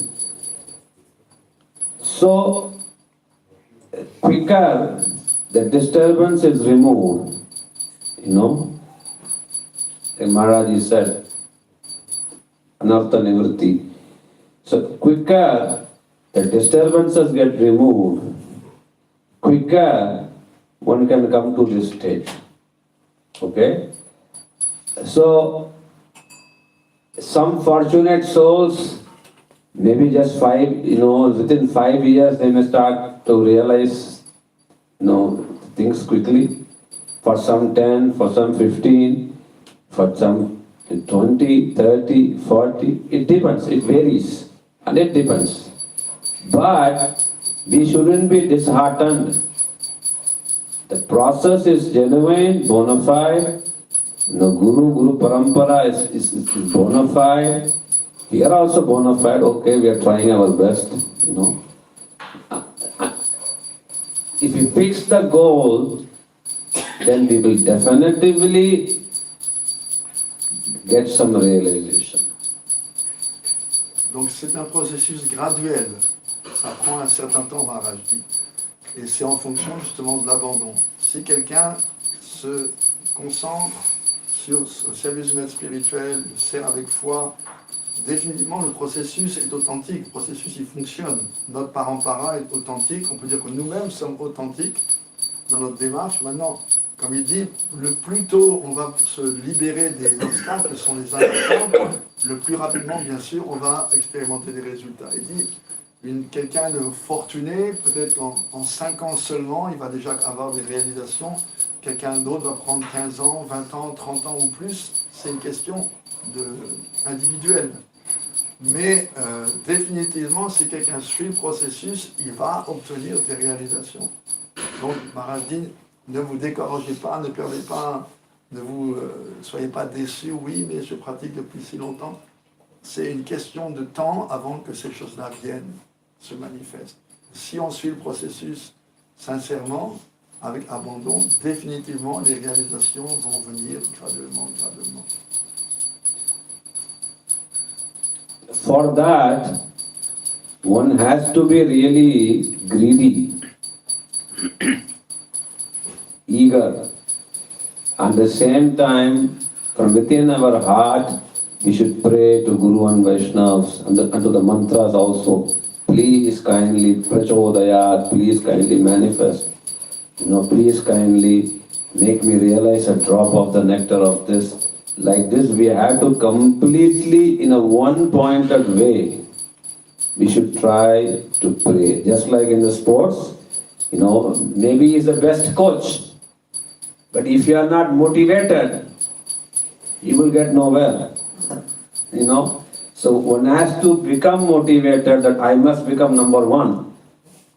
So, quicker the disturbance is removed, like Maharaj said, Anartha Nivritti. So, quicker the disturbances get removed, quicker one can come to this stage. Okay? So, some fortunate souls, maybe just within 5 years they may start to realize, things quickly. For some 10, for some 15, for some 20, 30, 40, it depends, it varies, and it depends. But we shouldn't be disheartened. The process is genuine, bona fide. Guru Parampara is bona fide. We are also bona fide, okay, we are trying our best, If we fix the goal, then we will definitively get some realization. Donc c'est un processus graduel. Ça prend un certain temps, Maharaj dit. Et c'est en fonction justement de l'abandon. Si quelqu'un se concentre sur le service du maître spirituel, le sert avec foi, définitivement le processus est authentique, le processus il fonctionne. Notre parampara est authentique, on peut dire que nous-mêmes sommes authentiques dans notre démarche. Maintenant, comme il dit, le plus tôt on va se libérer des obstacles que sont les importants, le plus rapidement bien sûr on va expérimenter des résultats. Il dit, quelqu'un de fortuné, peut-être en 5 ans seulement, il va déjà avoir des réalisations. Quelqu'un d'autre va prendre 15 ans, 20 ans, 30 ans ou plus. C'est une question individuelle. Mais définitivement, si quelqu'un suit le processus, il va obtenir des réalisations. Donc, Maharaj dit, ne vous découragez pas, ne perdez pas Ne vous soyez pas déçus, oui, mais je pratique depuis si longtemps. C'est une question de temps avant que ces choses-là viennent, se manifestent. Si on suit le processus sincèrement, avec abandon, définitivement, les réalisations vont venir graduellement, graduellement. For that, one has to be really greedy, eager. At the same time, from within our heart, we should pray to Guru and Vaishnavas and to the mantras also. Please kindly prachodayat, please kindly manifest. Please kindly make me realize a drop of the nectar of this. Like this, we have to completely, in a one-pointed way, we should try to pray. Just like in the sports, maybe he's the best coach. But if you are not motivated, you will get nowhere. So one has to become motivated that I must become number one.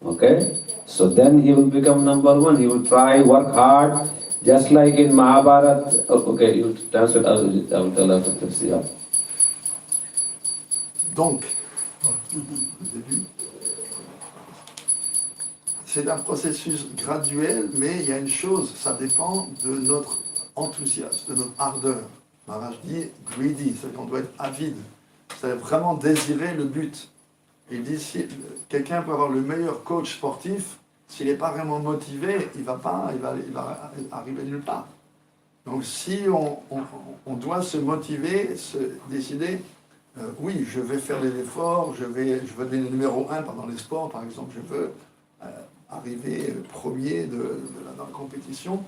Okay? So then he will become number one. He will try, work hard. Just like in Mahabharata. Okay, you translate, I will tell after this. Yeah. Donc, au début, c'est un processus graduel, mais il y a une chose, ça dépend de notre enthousiasme, de notre ardeur. Maharaj dit greedy, c'est qu'on doit être avide, c'est vraiment désirer le but. Il dit si quelqu'un peut avoir le meilleur coach sportif, s'il n'est pas vraiment motivé, il va arriver nulle part. Donc si on doit se motiver, se décider, oui, je vais faire des efforts, je veux être le numéro 1 pendant les sports, par exemple, je veux arriver premier dans la compétition.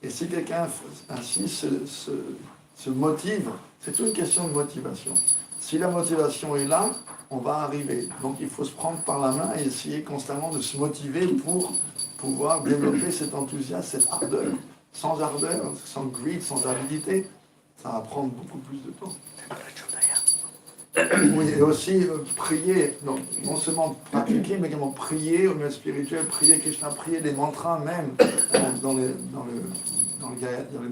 Et si quelqu'un ainsi se motive, c'est toute une question de motivation. Si la motivation est là, on va arriver. Donc il faut se prendre par la main et essayer constamment de se motiver pour pouvoir développer cet enthousiasme, cette ardeur. Sans ardeur, sans greed, sans avidité, ça va prendre beaucoup plus de temps. Oui, et aussi prier, donc, non seulement pratiquer, mais également prier au niveau spirituel, prier Krishna, prier les mantras même, dans les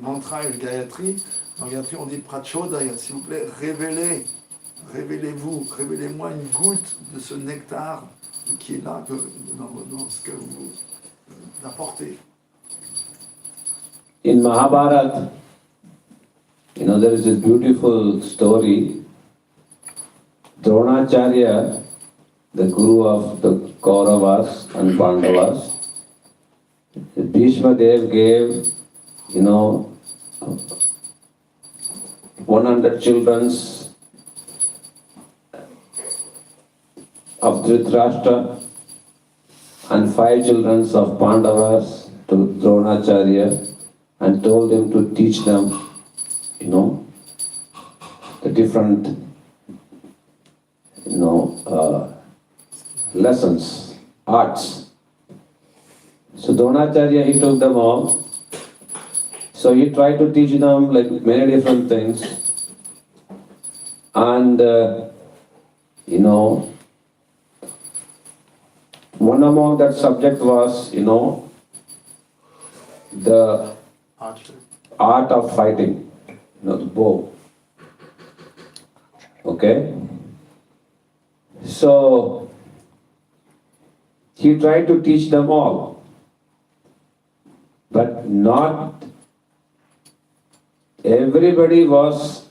mantras et le Gayatri. Dans le Gayatri, on dit prachodaya, s'il vous plaît, révélez-vous, révélez-moi une goutte de ce nectar qui est là dans ce que vous apportez. In Mahabharata, there is this beautiful story. Dronacharya, the guru of the Kauravas and Pandavas, Bhishma Dev gave, 100 children of Dhritarashtra and 5 children of Pandavas to Dronacharya and told him to teach them, the different, lessons, arts. So Dronacharya, he took them all. So he tried to teach them like many different things. And, one among that subject was, the art of fighting, the bow. Okay? So, he tried to teach them all, but not everybody was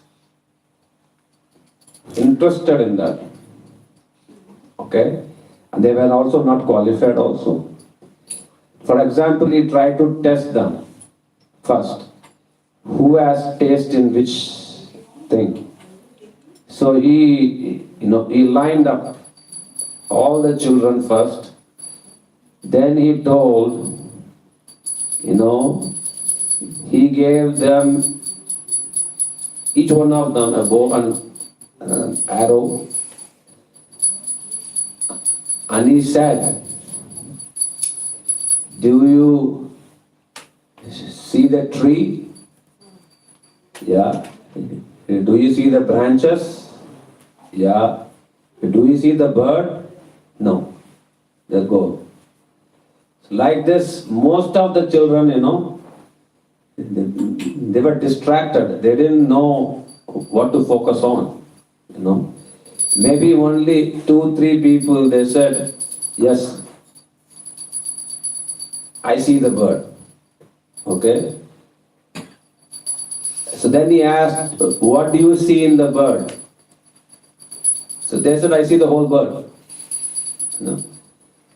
interested in that. Okay? And they were also not qualified also. For example, he tried to test them first. Who has taste in which thing? So he lined up all the children first. Then he told, he gave them, each one of them, a bow and an arrow. And he said, do you see the tree? Yeah. Do you see the branches? Yeah. Do you see the bird? No. They go. Like this, most of the children, they were distracted. They didn't know what to focus on, you know. Maybe only 2-3 people, they said, yes, I see the bird. Okay? So then he asked, what do you see in the bird? So they said, I see the whole bird. You know?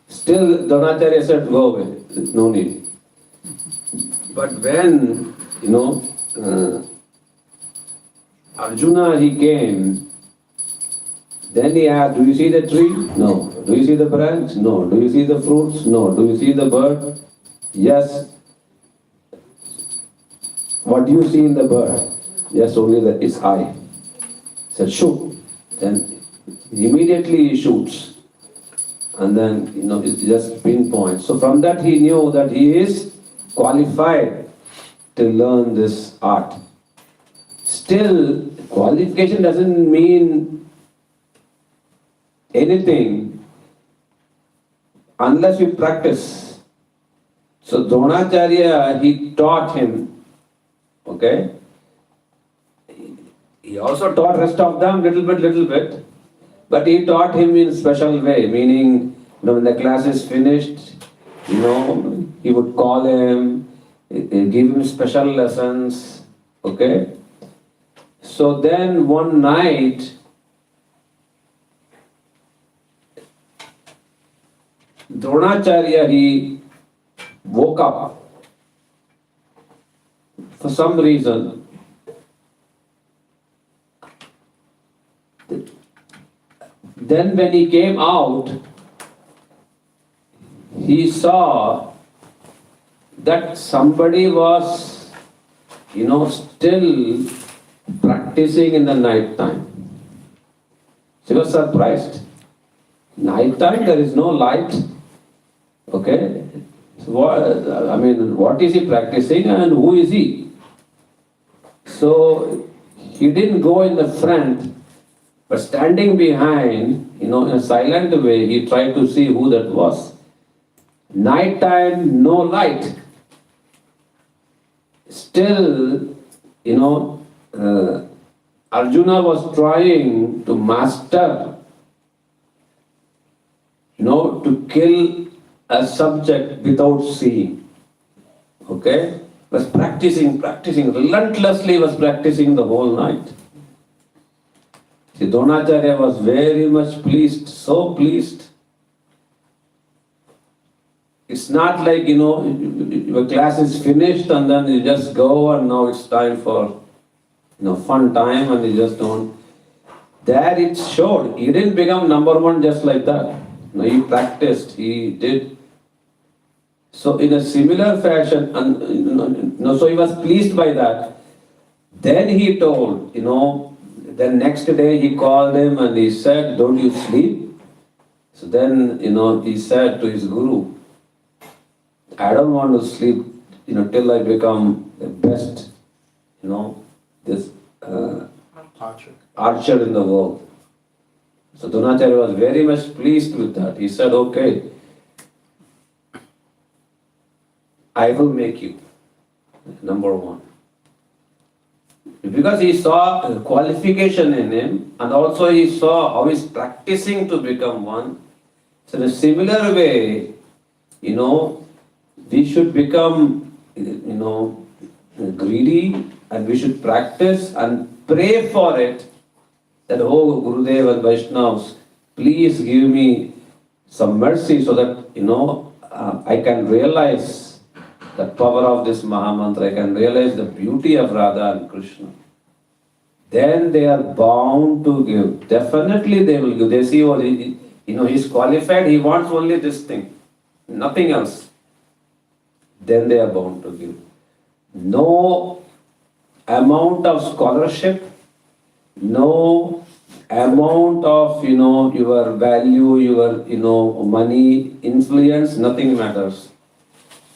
Still, Dronacharya said, go away, no need. But when, you know, Arjuna, he came, then he asked, do you see the tree? No. Do you see the branch? No. Do you see the fruits? No. Do you see the bird? Yes. What do you see in the bird? Yes, only its eye. He said, shoot. Then immediately he shoots. And then, you know, it just pinpoints. So from that he knew that he is qualified to learn this art. Still, qualification doesn't mean anything unless you practice. So Dronacharya, he taught him, okay? He also taught rest of them little bit, but he taught him in special way, meaning, you know, when the class is finished, you know, he would call him, give him special lessons, okay? So then one night, Dronacharya, he woke up for some reason. Then when he came out, he saw that somebody was, you know, still practicing in the night time. She was surprised. Night time, there is no light. Okay? So what is he practicing and who is he? So he didn't go in the front, but standing behind, you know, in a silent way, he tried to see who that was. Night time, no light. Still, you know, Arjuna was trying to master, you know, to kill a subject without seeing. Okay? Was practicing, relentlessly was practicing the whole night. See, Dronacharya was very much pleased, so pleased. It's not like, you know, your class is finished and then you just go and now it's time for, you know, fun time and you just don't. There it showed. He didn't become number one just like that. No, he practiced, he did. So in a similar fashion, and so he was pleased by that. Then he told, you know, then next day he called him and he said, don't you sleep? So then, you know, he said to his guru, I don't want to sleep, you know, till I become the best, you know, this archer in the world. So Dronacharya was very much pleased with that. He said, okay, I will make you number one. Because he saw a qualification in him and also he saw how he's practicing to become one. So in a similar way, you know, we should become, you know, greedy and we should practice and pray for it. That, oh, Gurudev and Vaishnavas, please give me some mercy so that, you know, I can realize the power of this Mahamantra, I can realize the beauty of Radha and Krishna. Then they are bound to give. Definitely they will give. They see, oh, you know, he's qualified, he wants only this thing, nothing else. Then they are bound to give. No amount of scholarship, no amount of, you know, your value, your, you know, money, influence, nothing matters.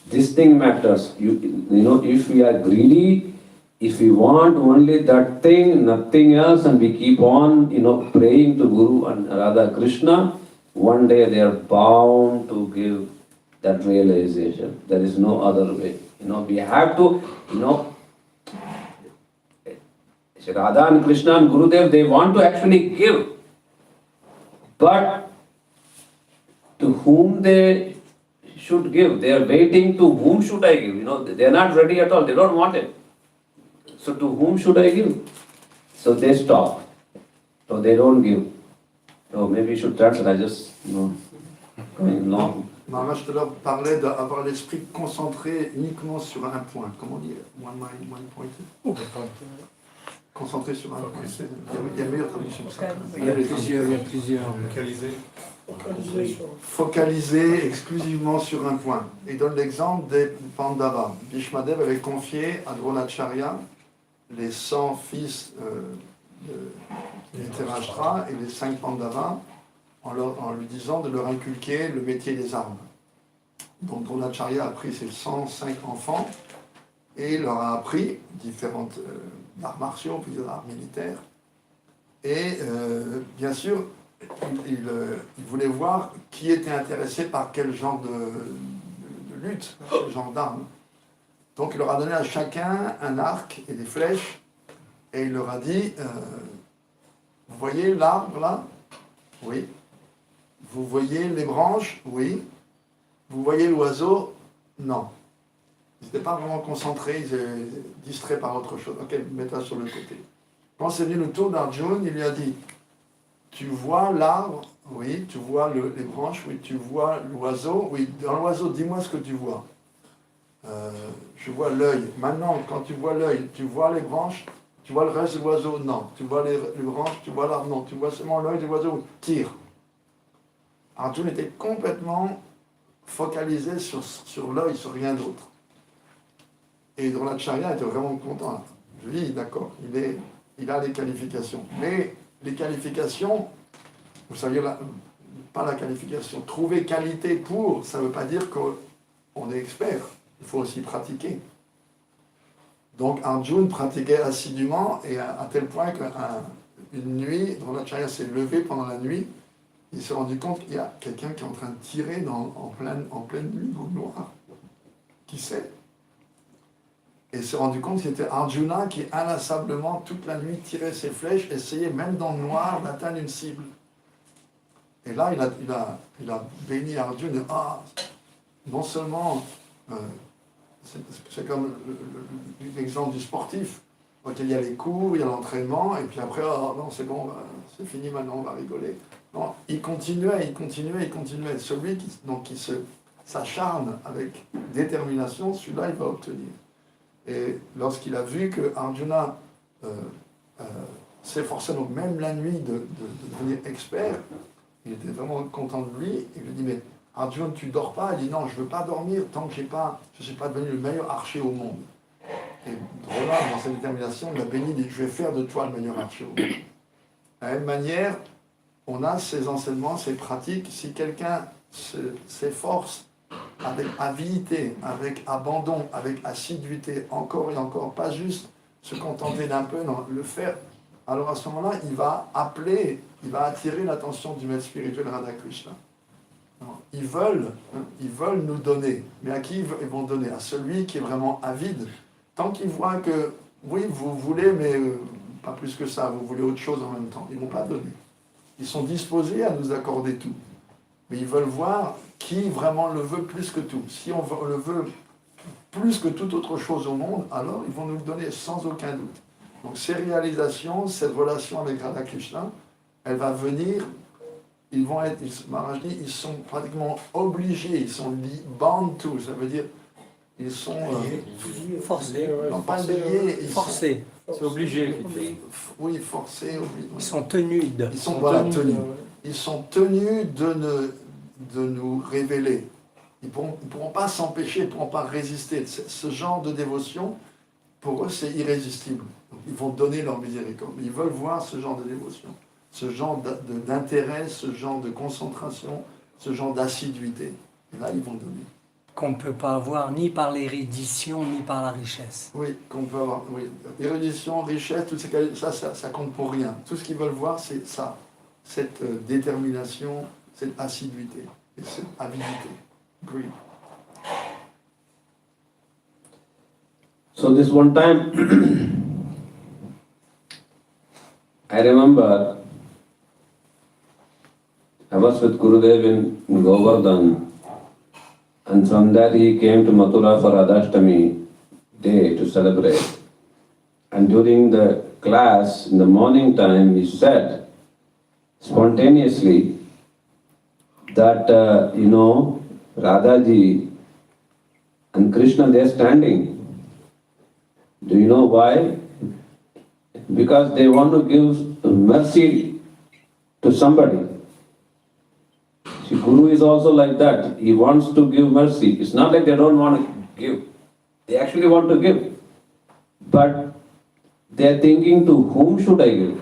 This thing matters. You know, if we are greedy, if we want only that thing, nothing else, and we keep on, you know, praying to Guru and Radha Krishna, one day they are bound to give that realization. There is no other way. You know, we have to, you know, See, Radha and Krishna and Gurudev, they want to actually give. But to whom they should give? They are waiting to whom should I give? They are not ready at all. They don't want it. So to whom should I give? So they stop. So they don't give. So maybe you should translate. I just, going long. Maharaj tout à l'heure parlait d'avoir l'esprit concentré uniquement sur un point. Comment dire? One mind, one point. Concentré sur un point. Il y a meilleure traduction que ça. Il y a plusieurs. Focalisé exclusivement sur un point. Il donne l'exemple des Pandavas. Bhishmadev avait confié à Dronacharya les 100 fils du Dhritarashtra et les 5 Pandavas en lui disant de leur inculquer le métier des armes. Donc Dronacharya a pris ses 105 enfants et leur a appris différentes arts martiaux, plusieurs arts militaires. Et bien sûr, il voulait voir qui était intéressé par quel genre de lutte, quel genre d'armes. Donc il leur a donné à chacun un arc et des flèches, et il leur a dit, vous voyez l'arbre là? Oui. Vous voyez les branches? Oui. Vous voyez l'oiseau? Non. Ils n'étaient pas vraiment concentrés, ils étaient distraits par autre chose. Ok, mettez-la sur le côté. Quand c'est venu le tour d'Arjun, il lui a dit, tu vois l'arbre? Oui. Tu vois les branches? Oui. Tu vois l'oiseau? Oui. Dans l'oiseau, dis-moi ce que tu vois. Je vois l'œil. Maintenant, quand tu vois l'œil, tu vois les branches? Tu vois le reste de l'oiseau? Non. Tu vois les branches? Tu vois l'arbre? Non. Tu vois seulement l'œil de l'oiseau? Tire. Arjun était complètement focalisé sur l'œil, sur rien d'autre. Et Dronacharya était vraiment content. Lui, d'accord, il a les qualifications. Mais les qualifications, vous savez, pas la qualification. Trouver qualité pour, ça ne veut pas dire qu'on est expert. Il faut aussi pratiquer. Donc Arjun pratiquait assidûment et à tel point qu'une nuit, Dronacharya s'est levé pendant la nuit. Il s'est rendu compte qu'il y a quelqu'un qui est en train de tirer en pleine nuit dans le noir. Qui sait? Et il s'est rendu compte que c'était Arjuna qui inlassablement toute la nuit tirait ses flèches, essayait même dans le noir d'atteindre une cible. Et là, il a béni Arjuna. Non seulement, c'est comme l'exemple du sportif. Donc il y a les cours, il y a l'entraînement, et puis après, non, c'est bon, c'est fini maintenant, on va rigoler. Non, il continuait. Celui qui s'acharne avec détermination, celui-là, il va obtenir. Et lorsqu'il a vu que Arjuna s'efforçait donc même la nuit de devenir expert, il était vraiment content de lui. Il lui dit, mais Arjuna, tu dors pas? Il dit, non, je ne veux pas dormir tant que je ne suis pas devenu le meilleur archer au monde. Et Drona, dans sa détermination, il a béni, il dit, je vais faire de toi le meilleur archer au monde. De la même manière, on a ces enseignements, ces pratiques. Si quelqu'un s'efforce avec avidité, avec abandon, avec assiduité, encore et encore, pas juste se contenter d'un peu, non, le faire, alors à ce moment-là, il va attirer l'attention du maître spirituel Radha Krishna. Ils veulent nous donner, mais à qui ils vont donner? À celui qui est vraiment avide. Tant qu'ils voient que, oui, vous voulez, mais pas plus que ça, vous voulez autre chose en même temps, ils ne vont pas donner. Ils sont disposés à nous accorder tout. Mais ils veulent voir qui vraiment le veut plus que tout. Si on le veut plus que toute autre chose au monde, alors ils vont nous le donner sans aucun doute. Donc ces réalisations, cette relation avec Radha Krishna, elle va venir, Maharaj dit, ils sont pratiquement obligés, ils sont bound to, ça veut dire, ils sont forcés. Non, pas liés, Forcés. C'est obligé. Oui, forcés, obligés. Ils sont tenus de. Ils sont tenus de nous révéler. Ils ne pourront pas s'empêcher, ils ne pourront pas résister. Ce genre de dévotion, pour eux, c'est irrésistible. Donc, ils vont donner leur miséricorde. Ils veulent voir ce genre de dévotion, ce genre d'intérêt, ce genre de concentration, ce genre d'assiduité. Et là, ils vont donner. Qu'on ne peut pas avoir ni par l'érudition, ni par la richesse. Oui, qu'on peut avoir. Oui. Érudition, richesse, tout ça compte pour rien. Tout ce qu'ils veulent voir, c'est ça. Cette détermination, cette assiduité et cette avidité. Greed. So this one time, I remember I was with Gurudev in Govardhan, and from there he came to Mathura for Radhashtami day to celebrate. And during the class, in the morning time, he said spontaneously that, Radhaji and Krishna, they are standing. Do you know why? Because they want to give mercy to somebody. See, Guru is also like that. He wants to give mercy. It's not like they don't want to give. They actually want to give. But they are thinking, to whom should I give?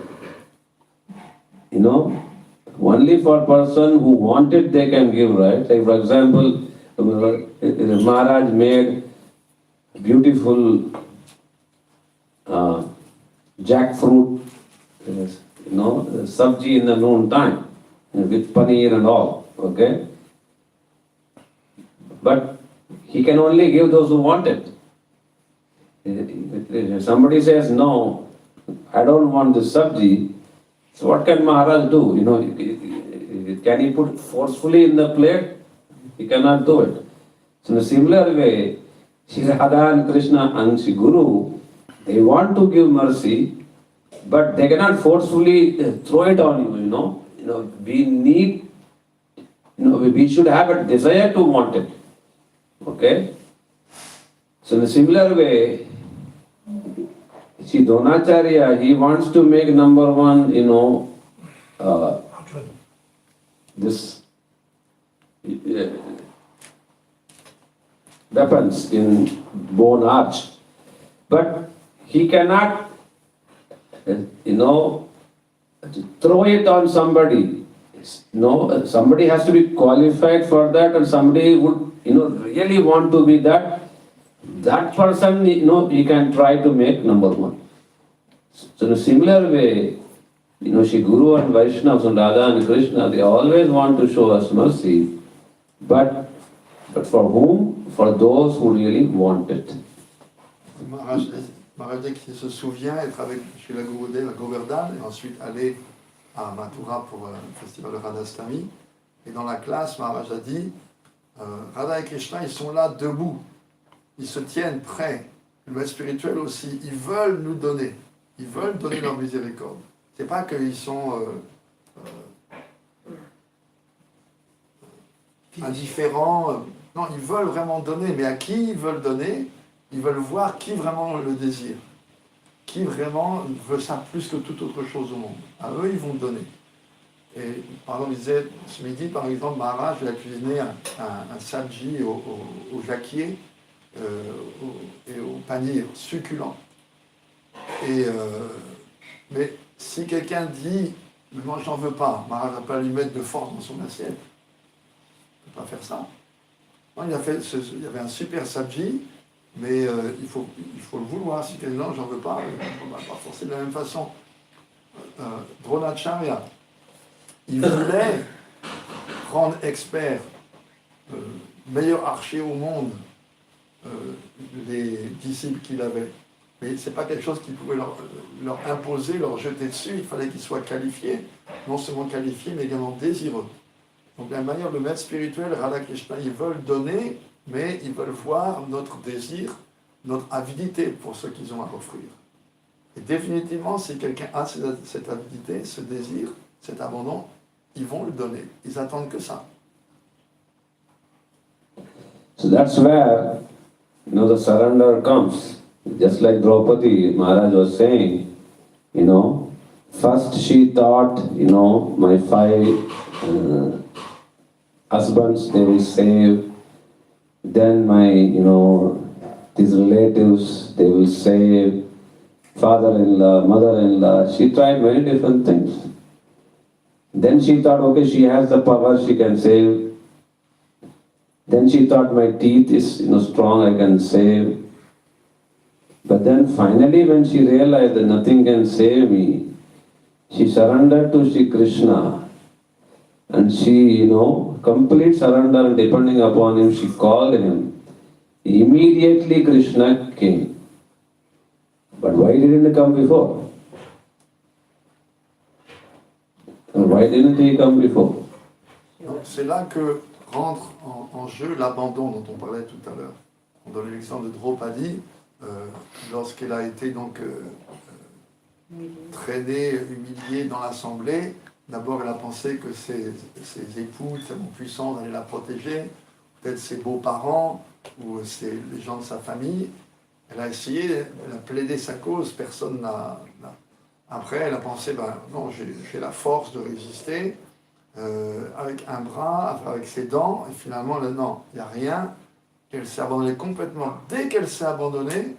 Only for a person who wanted they can give, right? Like for example, Maharaj made beautiful jackfruit, sabji in the noon time, with paneer and all, okay? But he can only give those who want it. If somebody says, no, I don't want this sabji, so what can Maharaj do? Can he put forcefully in the plate? He cannot do it. So in a similar way, Shri Radha and Krishna and Shri Guru, they want to give mercy, but they cannot forcefully throw it on you, we need, we should have a desire to want it. Okay? So in a similar way, Shri Dronacharya, he wants to make number one, this weapons in bone arch. But he cannot, throw it on somebody. Somebody has to be qualified for that, and somebody would, really want to be that. That person, he can try to make number one. So in a similar way, Shri Guru and Vaishnavas and Radha and Krishna, they always want to show us mercy. But for whom? For those who really want it. Maharaj dit qu'il se souvient être avec chez la Gurudev à Govardhan et ensuite aller à Mathura pour le festival de Radhastami. Et dans la classe, Maharaj a dit, Radha et Krishna, ils sont là debout. Ils se tiennent prêts. Le maître spirituel aussi, ils veulent nous donner. Ils veulent donner leur miséricorde. C'est pas qu'ils sont indifférents. Non, ils veulent vraiment donner. Mais à qui ils veulent donner? Ils veulent voir qui vraiment le désire. Qui vraiment veut ça plus que toute autre chose au monde. À eux, ils vont donner. Et par exemple, il disait, ce midi, par exemple, Maharaj il a cuisiné un sabji au jacquier et au panier succulent. Mais si quelqu'un dit, mais moi j'en veux pas, Maharaj va pas lui mettre de force dans son assiette. Il ne peut pas faire ça. Non, il y avait un super sabji, mais il faut le vouloir. Si quelqu'un dit non, j'en veux pas, on va pas forcer de la même façon. Dronacharya, il voulait rendre expert, meilleur archer au monde, les disciples qu'il avait. Mais ce n'est pas quelque chose qu'il pouvait leur imposer, leur jeter dessus. Il fallait qu'ils soient qualifiés, non seulement qualifiés, mais également désireux. Donc de la manière, le maître spirituel, Radha Krishna, ils veulent donner, mais ils veulent voir notre désir, notre avidité pour ce qu'ils ont à offrir. Et définitivement, si quelqu'un a cette avidité, ce désir, cet abandon, ils vont le donner. Ils attendent que ça. So that's where, the surrender comes. Just like Draupadi, Maharaj was saying, first she thought, my 5 husbands, they will save. Then my, these relatives, they will save. Father-in-law, mother-in-law. She tried many different things. Then she thought, okay, she has the power, she can save. Then she thought, my teeth is, strong, I can save. But then finally when she realized that nothing can save me, she surrendered to Shri Krishna. And she, complete surrender and depending upon him, she called him. Immediately Krishna came. But why didn't he come before? didn't he come before? Donc, c'est là que rentre en jeu l'abandon dont on parlait tout à l'heure. On donne l'exemple de Draupadi, lorsqu'elle a été donc traînée, humiliée dans l'assemblée. D'abord, elle a pensé que ses époux, tellement puissants, allaient la protéger, peut-être ses beaux-parents ou les gens de sa famille. Elle a essayé, elle a plaidé sa cause, personne n'a... Après, elle a pensé, non, j'ai la force de résister, avec un bras, avec ses dents, et finalement, non, il n'y a rien. Elle s'est abandonnée complètement. Dès qu'elle s'est abandonnée,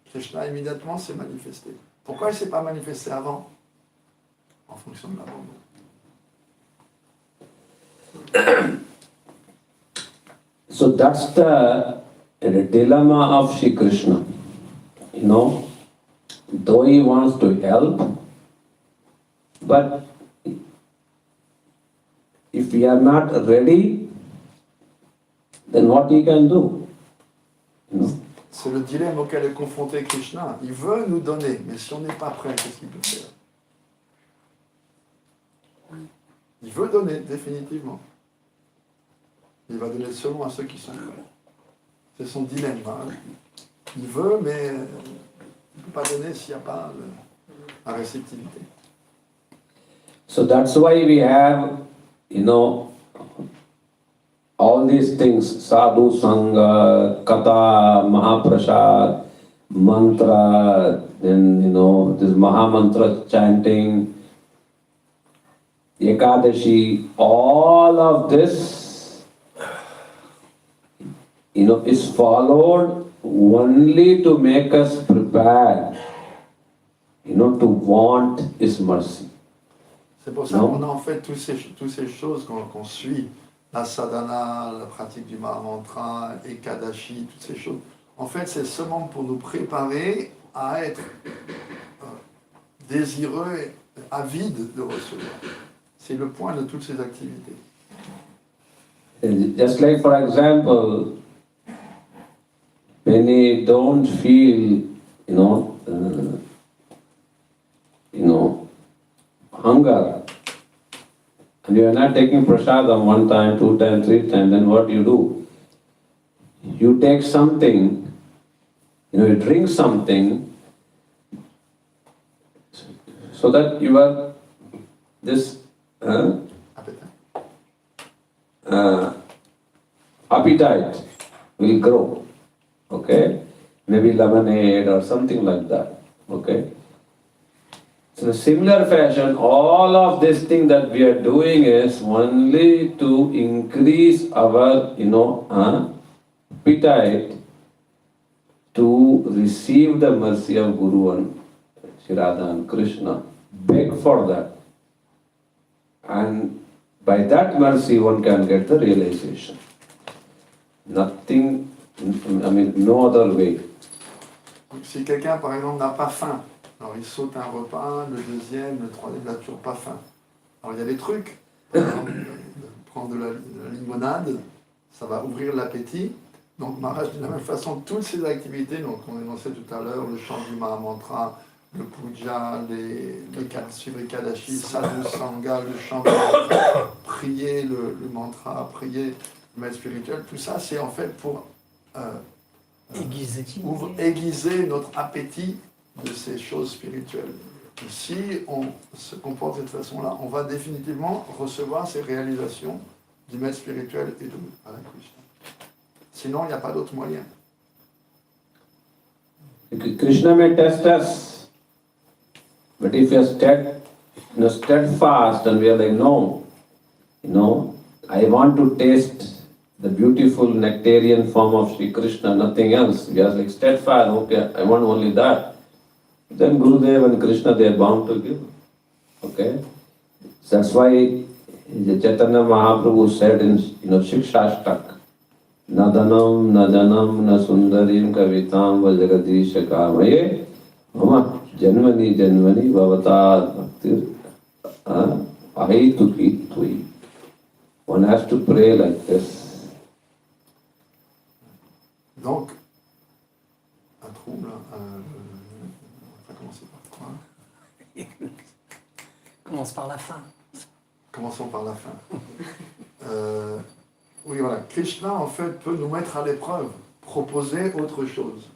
Krishna immédiatement s'est manifesté. Pourquoi il ne s'est pas manifesté avant? En fonction de l'abandon. So that's the dilemma of Shri Krishna. You know, though he wants to help, but if we are not ready, then what he can do? You know? C'est le dilemme auquel est confronté Krishna. Il veut nous donner, mais si on n'est pas prêt, qu'est-ce qu'il peut faire? Il veut donner, définitivement. Il va donner seulement à ceux qui sont prêts. C'est son dilemme. Hein. Il veut, mais il ne peut pas donner s'il n'y a pas la réceptivité. So that's why we have, you know, all these things, sadhu sangha, katha, mahaprasad, mantra, then, you know, this mahamantra chanting, ekadashi, all of this, you know, is followed only to make us prepared, you know, to want His mercy. C'est pour ça qu'on a en fait toutes ces choses qu'on suit, la sadhana, la pratique du Mahamantra, Ekadashi, toutes ces choses. En fait, c'est seulement pour nous préparer à être désireux et avides de recevoir. C'est le point de toutes ces activités. Just like, for example, many don't feel, hunger, and you are not taking prasadam 1 time, 2 times, 3 times, then what do? You take something, you drink something, so that your this appetite will grow. Okay, maybe lemonade or something like that. Okay. So in a similar fashion, all of this thing that we are doing is only to increase our, appetite to receive the mercy of Guru and Shri Radha and Krishna. Beg for that. And by that mercy one can get the realization. Nothing, no other way. Si quelqu'un, par exemple, n'a pas faim, alors il saute un repas, le deuxième, le troisième, il n'a toujours pas faim. Alors il y a des trucs. Par exemple, prendre de la limonade, ça va ouvrir l'appétit. Donc Maharaj, de la même façon, toutes ces activités, donc on énonçait tout à l'heure, le chant du Mahamantra, le puja, suivre Kadashi, sadhu sangha, le chant, prier le mantra, prier le maître spirituel, tout ça c'est en fait pour aiguiser notre appétit de ces choses spirituelles. Et si on se comporte de cette façon-là, on va définitivement recevoir ces réalisations du maître spirituel et de Krishna. Sinon, il n'y a pas d'autre moyen. Krishna may test us, but if we are steadfast and we are like, no, I want to taste the beautiful nectarian form of Sri Krishna, nothing else. We are like steadfast, okay, I want only that. Then Gurudev and Krishna, they are bound to give. Okay? That's why Chaitanya Mahaprabhu said in Shikshashtak, Na dhanam, na janam, na sundarim kavitam va jagadisha kamaye mama janmani janmani bhavata bhaktir ahituki tui. One has to pray like this. Donc, un trouble, on va commencer par quoi? Commence par la fin. Commençons par la fin. Oui, voilà. Krishna, en fait, peut nous mettre à l'épreuve, proposer autre chose.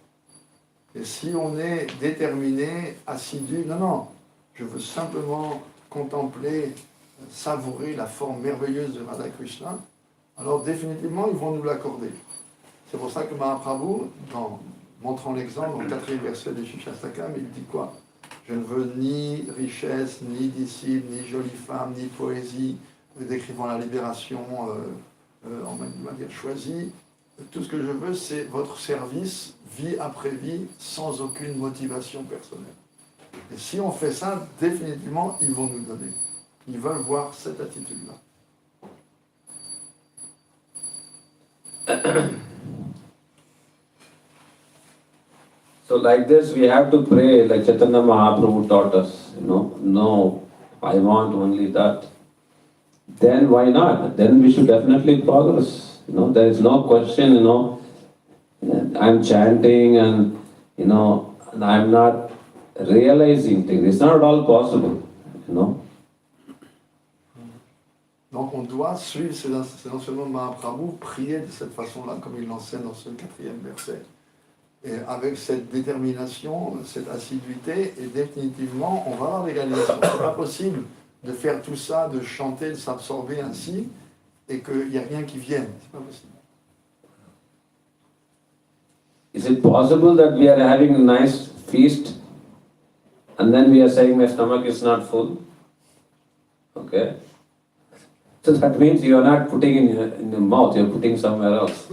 Et si on est déterminé, assidu, non, je veux simplement contempler, savourer la forme merveilleuse de Radha Krishna, alors définitivement, ils vont nous l'accorder. C'est pour ça que Mahaprabhu, montrant l'exemple, dans le 4e verset de Shikshastakam, il dit quoi? Je ne veux ni richesse, ni disciples, ni jolies femmes, ni poésie, décrivant la libération, on va dire choisie. Tout ce que je veux, c'est votre service, vie après vie, sans aucune motivation personnelle. Et si on fait ça, définitivement, ils vont nous donner. Ils veulent voir cette attitude-là. So like this, we have to pray like Chaitanya Mahaprabhu taught us, no, I want only that. Then why not? Then we should definitely progress. There is no question, I'm chanting and, and I'm not realizing things. It's not at all possible, Donc on doit suivre ces enseignements de Mahaprabhu, prier de cette façon-là, comme il l'enseigne dans ce 4e verset. Et avec cette détermination, cette assiduité, et définitivement, on va avoir l'égalisation. C'est pas possible de faire tout ça, de chanter, de s'absorber ainsi, et qu'il n'y a rien qui vienne. C'est pas possible. Is it possible that we are having a nice feast and then we are saying my stomach is not full? Okay. So that means you are not putting in your mouth, you are putting somewhere else.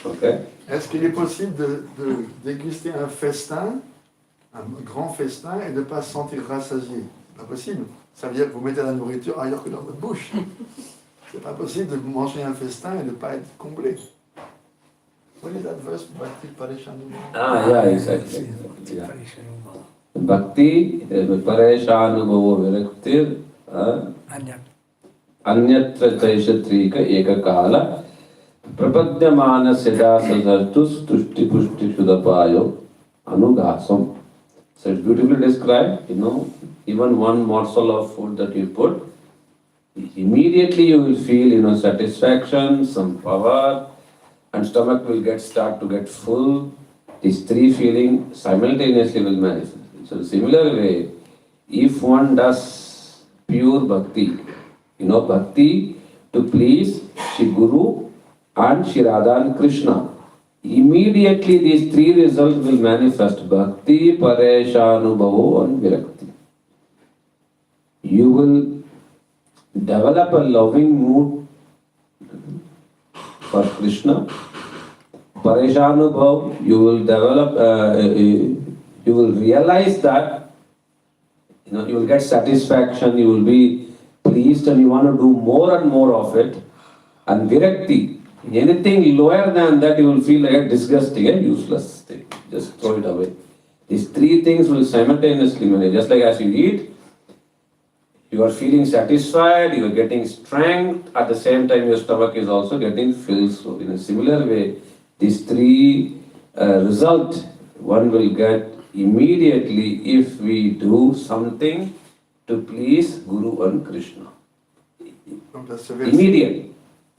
Okay. Est-ce qu'il est possible de déguster un festin, un grand festin, et de ne pas se sentir rassasié? C'est pas possible. Ça veut dire que vous mettez la nourriture ailleurs que dans votre bouche. C'est pas possible de manger un festin et de ne pas être comblé. What is that verse? Bhakti Pareshanubhava. Ah, yeah, exactly. Yeah. Bhakti Pareshanubhava Viraktir Anyatra Chaishatrika Ekakala Prapadyamana Siddhasadartus Tushti Pushti Shudapayo Anugasam. So it's beautifully described, even one morsel of food that you put, immediately you will feel, satisfaction, some power, and stomach will start to get full. These three feelings simultaneously will manifest. So in a similar way, if one does pure bhakti, bhakti to please Shri Guru and Shri Radha and Krishna, immediately these three results will manifest: Bhakti, Pareshanubhavo and Virakti. You will develop a loving mood for Krishna. Pareshanubhav, you will develop, you will realize that, you will get satisfaction, you will be pleased and you want to do more and more of it. And Virakti, anything lower than that, you will feel like a disgusting and useless thing. Just throw it away. These three things will simultaneously manifest. Just like as you eat, you are feeling satisfied, you are getting strength, at the same time your stomach is also getting filled. So in a similar way, these three result one will get immediately if we do something to please Guru and Krishna. Immediately.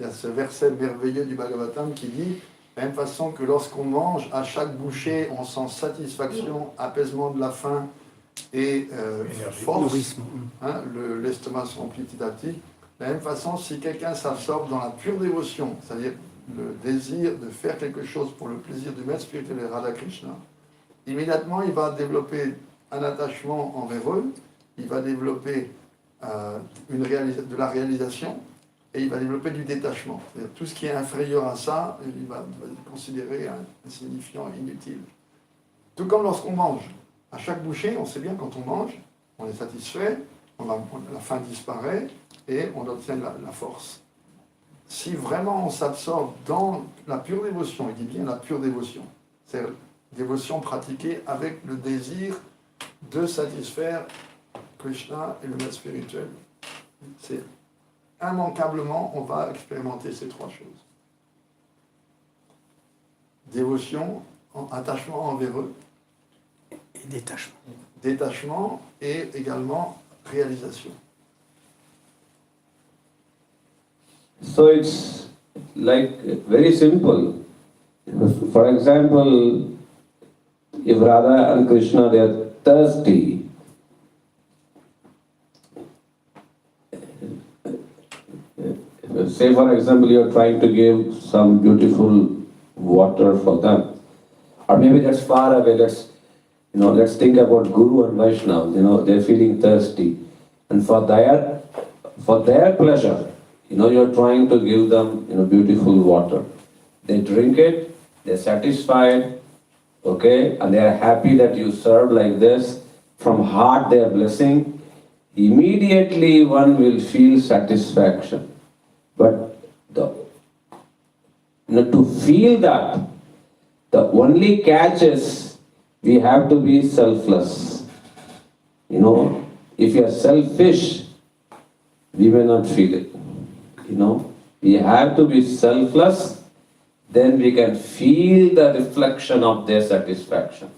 Il y a ce verset merveilleux du Bhagavatam qui dit, de la même façon que lorsqu'on mange, à chaque bouchée, on sent satisfaction, apaisement de la faim et force, l'estomac se remplit petit à petit. De la même façon, si quelqu'un s'absorbe dans la pure dévotion, c'est-à-dire le désir de faire quelque chose pour le plaisir du maître spirituel de Radha Krishna, immédiatement il va développer un attachement envers eux, il va développer de la réalisation, et il va développer du détachement. C'est-à-dire tout ce qui est inférieur à ça, il va le considérer insignifiant et inutile. Tout comme lorsqu'on mange. À chaque bouchée, on sait bien quand on mange, on est satisfait, la faim disparaît et on obtient la force. Si vraiment on s'absorbe dans la pure dévotion, il dit bien la pure dévotion, c'est-à-dire dévotion pratiquée avec le désir de satisfaire Krishna et le maître spirituel, c'est immanquablement, on va expérimenter ces trois choses. Dévotion, attachement envers eux. Et détachement. Détachement et également réalisation. So it's like very simple. For example, if Radha and Krishna they are thirsty, say for example you are trying to give some beautiful water for them, or maybe that's far away. Let's think about Guru and Vaishnava. They're feeling thirsty, and for their pleasure, you're trying to give them beautiful water. They drink it, they're satisfied, okay, and they are happy that you serve like this. From heart they are blessing. Immediately one will feel satisfaction. But to feel that, the only catch is we have to be selfless. If you are selfish, we may not feel it. We have to be selfless, then we can feel the reflection of their satisfaction.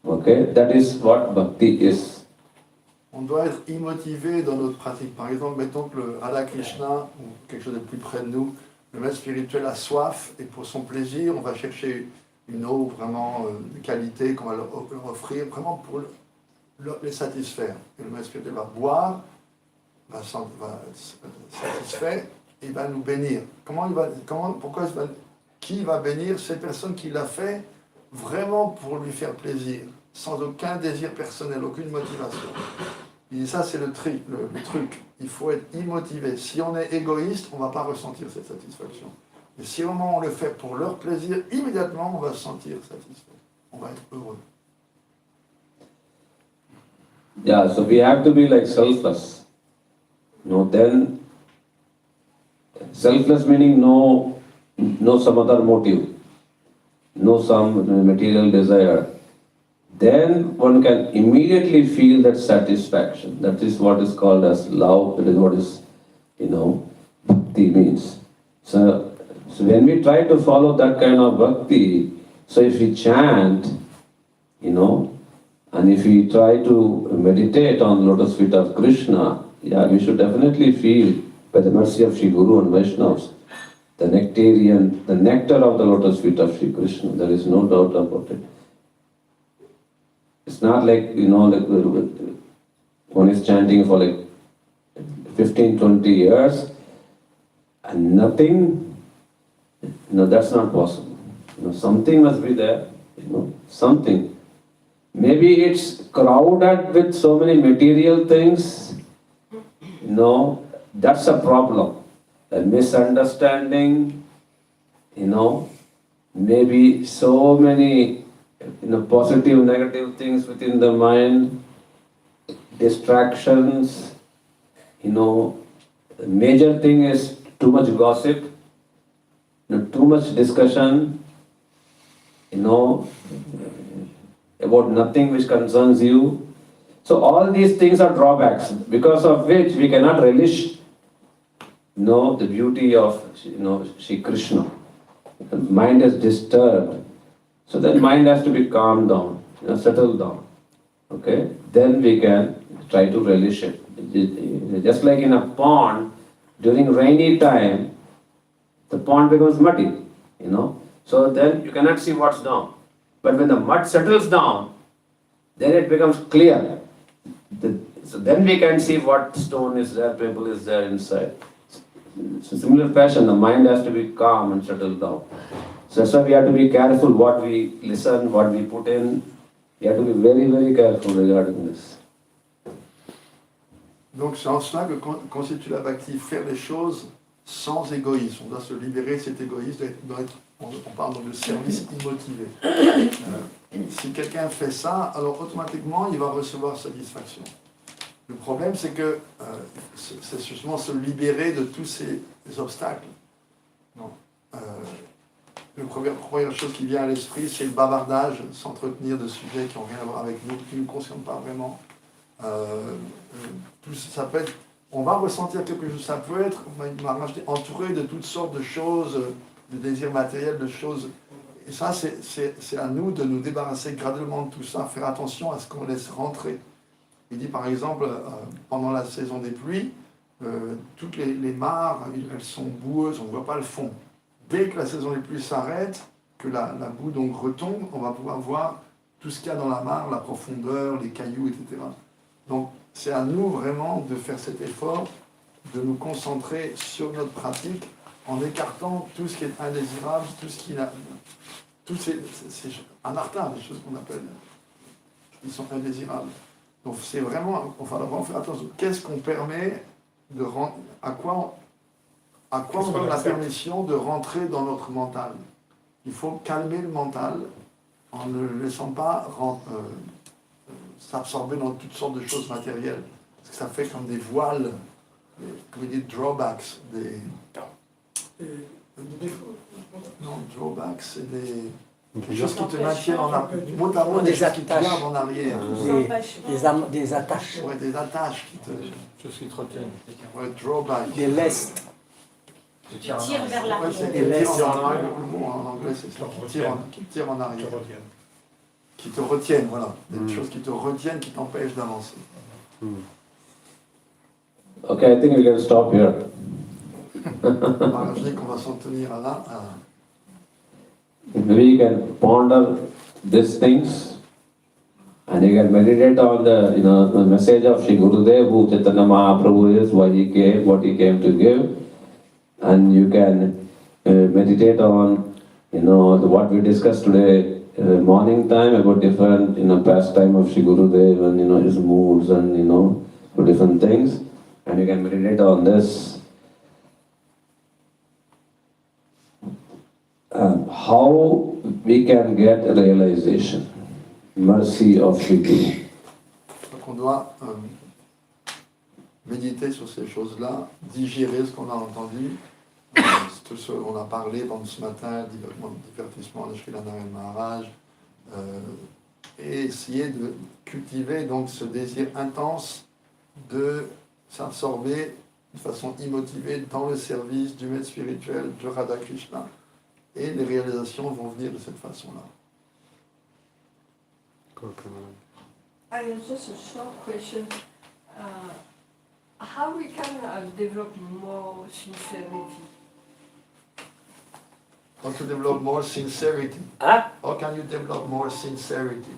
Okay, that is what bhakti is. On doit être immotivé dans notre pratique. Par exemple, mettons que le Radha Krishna, ou quelque chose de plus près de nous, le maître spirituel a soif, et pour son plaisir, on va chercher une eau vraiment de qualité qu'on va leur offrir, vraiment pour les satisfaire. Et le maître spirituel va boire, va satisfaire, et va nous bénir. Qui va bénir cette personne qui l'a fait vraiment pour lui faire plaisir, sans aucun désir personnel, aucune motivation. Et ça, c'est le truc. Il faut être immotivé. Si on est égoïste, on ne va pas ressentir cette satisfaction. Mais si vraiment on le fait pour leur plaisir, immédiatement, on va se sentir satisfait. On va être heureux. Yeah, so we have to be like selfless. Then selfless meaning no some other motive, no some material desire. Then one can immediately feel that satisfaction. That is what is called as love. That is what is, bhakti means. So when we try to follow that kind of bhakti, so if we chant, and if we try to meditate on lotus feet of Krishna, we should definitely feel, by the mercy of Sri Guru and Vaishnavas, the nectar of the lotus feet of Sri Krishna. There is no doubt about it. It's not like, one is chanting for like 15, 20 years and nothing, that's not possible. Something must be there, something. Maybe it's crowded with so many material things, that's a problem. A misunderstanding, maybe so many positive, negative things within the mind, distractions, the major thing is too much gossip, too much discussion, about nothing which concerns you. So all these things are drawbacks, because of which we cannot relish, the beauty of, Shri Krishna. The mind is disturbed. So then mind has to be calmed down, settled down. Okay? Then we can try to relish it. Just like in a pond, during rainy time, the pond becomes muddy, So then you cannot see what's down. But when the mud settles down, then it becomes clear. So then we can see what stone is there, pebble is there inside. So similar fashion, the mind has to be calm and settled down. So that's why we have to be careful what we listen, what we put in. We have to be very, very careful regarding this. Donc c'est en cela que constitue la bhakti, faire les choses sans égoïsme. On doit se libérer de cet égoïsme, on parle donc de service immotivé. Si quelqu'un fait ça, alors automatiquement il va recevoir satisfaction. Le problème c'est que c'est justement se libérer de tous ces obstacles. La première chose qui vient à l'esprit, c'est le bavardage, s'entretenir de sujets qui n'ont rien à voir avec nous, qui ne nous concernent pas vraiment. Tout ça peut être, on va ressentir quelque chose, ça peut être entouré de toutes sortes de choses, de désirs matériels, de choses. Et ça, c'est à nous de nous débarrasser graduellement de tout ça, faire attention à ce qu'on laisse rentrer. Il dit par exemple, pendant la saison des pluies, toutes les mares, elles sont boueuses, on ne voit pas le fond. Dès que la saison des pluies s'arrête, que la boue donc retombe, on va pouvoir voir tout ce qu'il y a dans la mare, la profondeur, les cailloux, etc. Donc c'est à nous vraiment de faire cet effort, de nous concentrer sur notre pratique en écartant tout ce qui est indésirable, tout ce qui n'a... Tous ces anartas, des choses qu'on appelle, qui sont indésirables. Donc c'est vraiment, on va vraiment faire attention. Qu'est-ce qu'on permet de rentrer, à quoi on donne la permission de rentrer dans notre mental? Il faut calmer le mental en ne le laissant pas s'absorber dans toutes sortes de choses matérielles. Parce que ça fait comme des voiles, comme des drawbacks, non, drawbacks, c'est des choses qui te maintiennent en arrière. Notamment des choses qui te gardent en arrière. Des attaches. Ouais, des attaches qui te... Choses qui te retiennent. Ouais, drawbacks. Des lestes. Tire vers Ouais, l'arrière. c'est qui tire en arrière. Le mot en anglais, c'est ça. Qui tire en arrière. Qui te retiennent, voilà. Des choses qui te retiennent, qui t'empêchent d'avancer. Okay, I think we can stop here. Alors, je dis qu'on va s'en tenir à là. Maybe you can ponder these things and you can meditate on the message of Sri Gurudev, who Chaitanya Mahaprabhu is, why he came, what he came to give, and you can meditate on what we discussed today morning time about different pastime of Sri Gurudev and his moods and different things, and you can meditate on this. How we can get a realization, mercy of Sri Guru. Donc on doit méditer sur ces choses-là, digérer ce qu'on a entendu, tout ce qu'on a parlé pendant ce matin, divertissement de Sri Maharaj, et essayer de cultiver donc ce désir intense de s'absorber de façon immotivée dans le service du maître spirituel de Radha Krishna. Et les réalisations vont venir de cette façon-là. I have just a short question. How we can develop more sincerity? How to develop more sincerity? Huh? How can you develop more sincerity?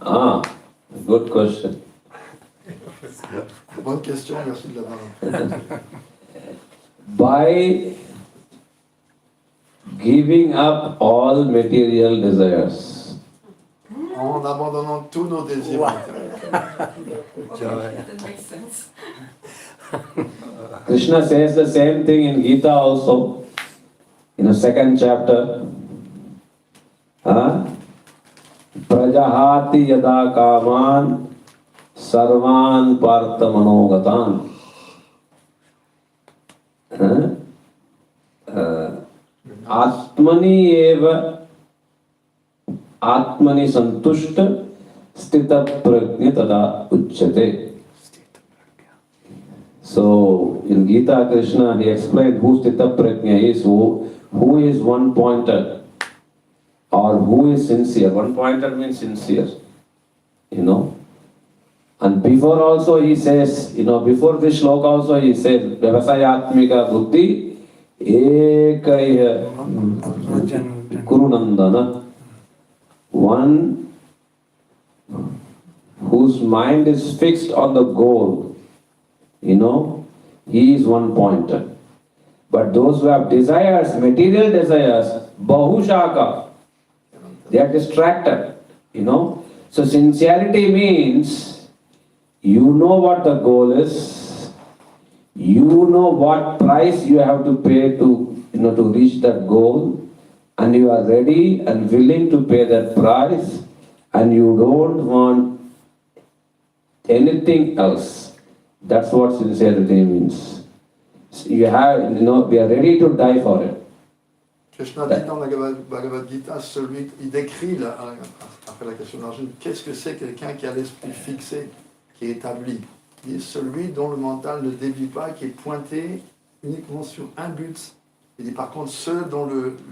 Good question. Bonne question, merci de l'avoir. By giving up all material desires. En abandonnant tous nos désirs matériels. Okay, that makes sense. Krishna says the same thing in Gita also, in the second chapter. Prajahati yada kaman sarvan partha manogatan. Atmani eva atmani santushta stita prajna tada uchyate. So in Gita, Krishna he explained who stita prajna is, who is one pointer or who is sincere. One pointer means sincere, And before also he says, before this shloka also he says, Vyavasayatmika buddhi ekaiha kurunandana. One whose mind is fixed on the goal, he is one pointer. But those who have desires, material desires, bahushaka, they are distracted, So sincerity means you know what the goal is, you know what price you have to pay to reach that goal, and you are ready and willing to pay that price, and you don't want anything else. That's what sincerity means. We are ready to die for it. Krishna dit dans la Bhagavad Gita, il décrit, après la question d'Arjuna, qu'est-ce que c'est quelqu'un qui a l'esprit fixé, qui est établi. Il est celui dont le mental ne dévie pas, qui est pointé uniquement sur un but. Il dit par contre, ceux dont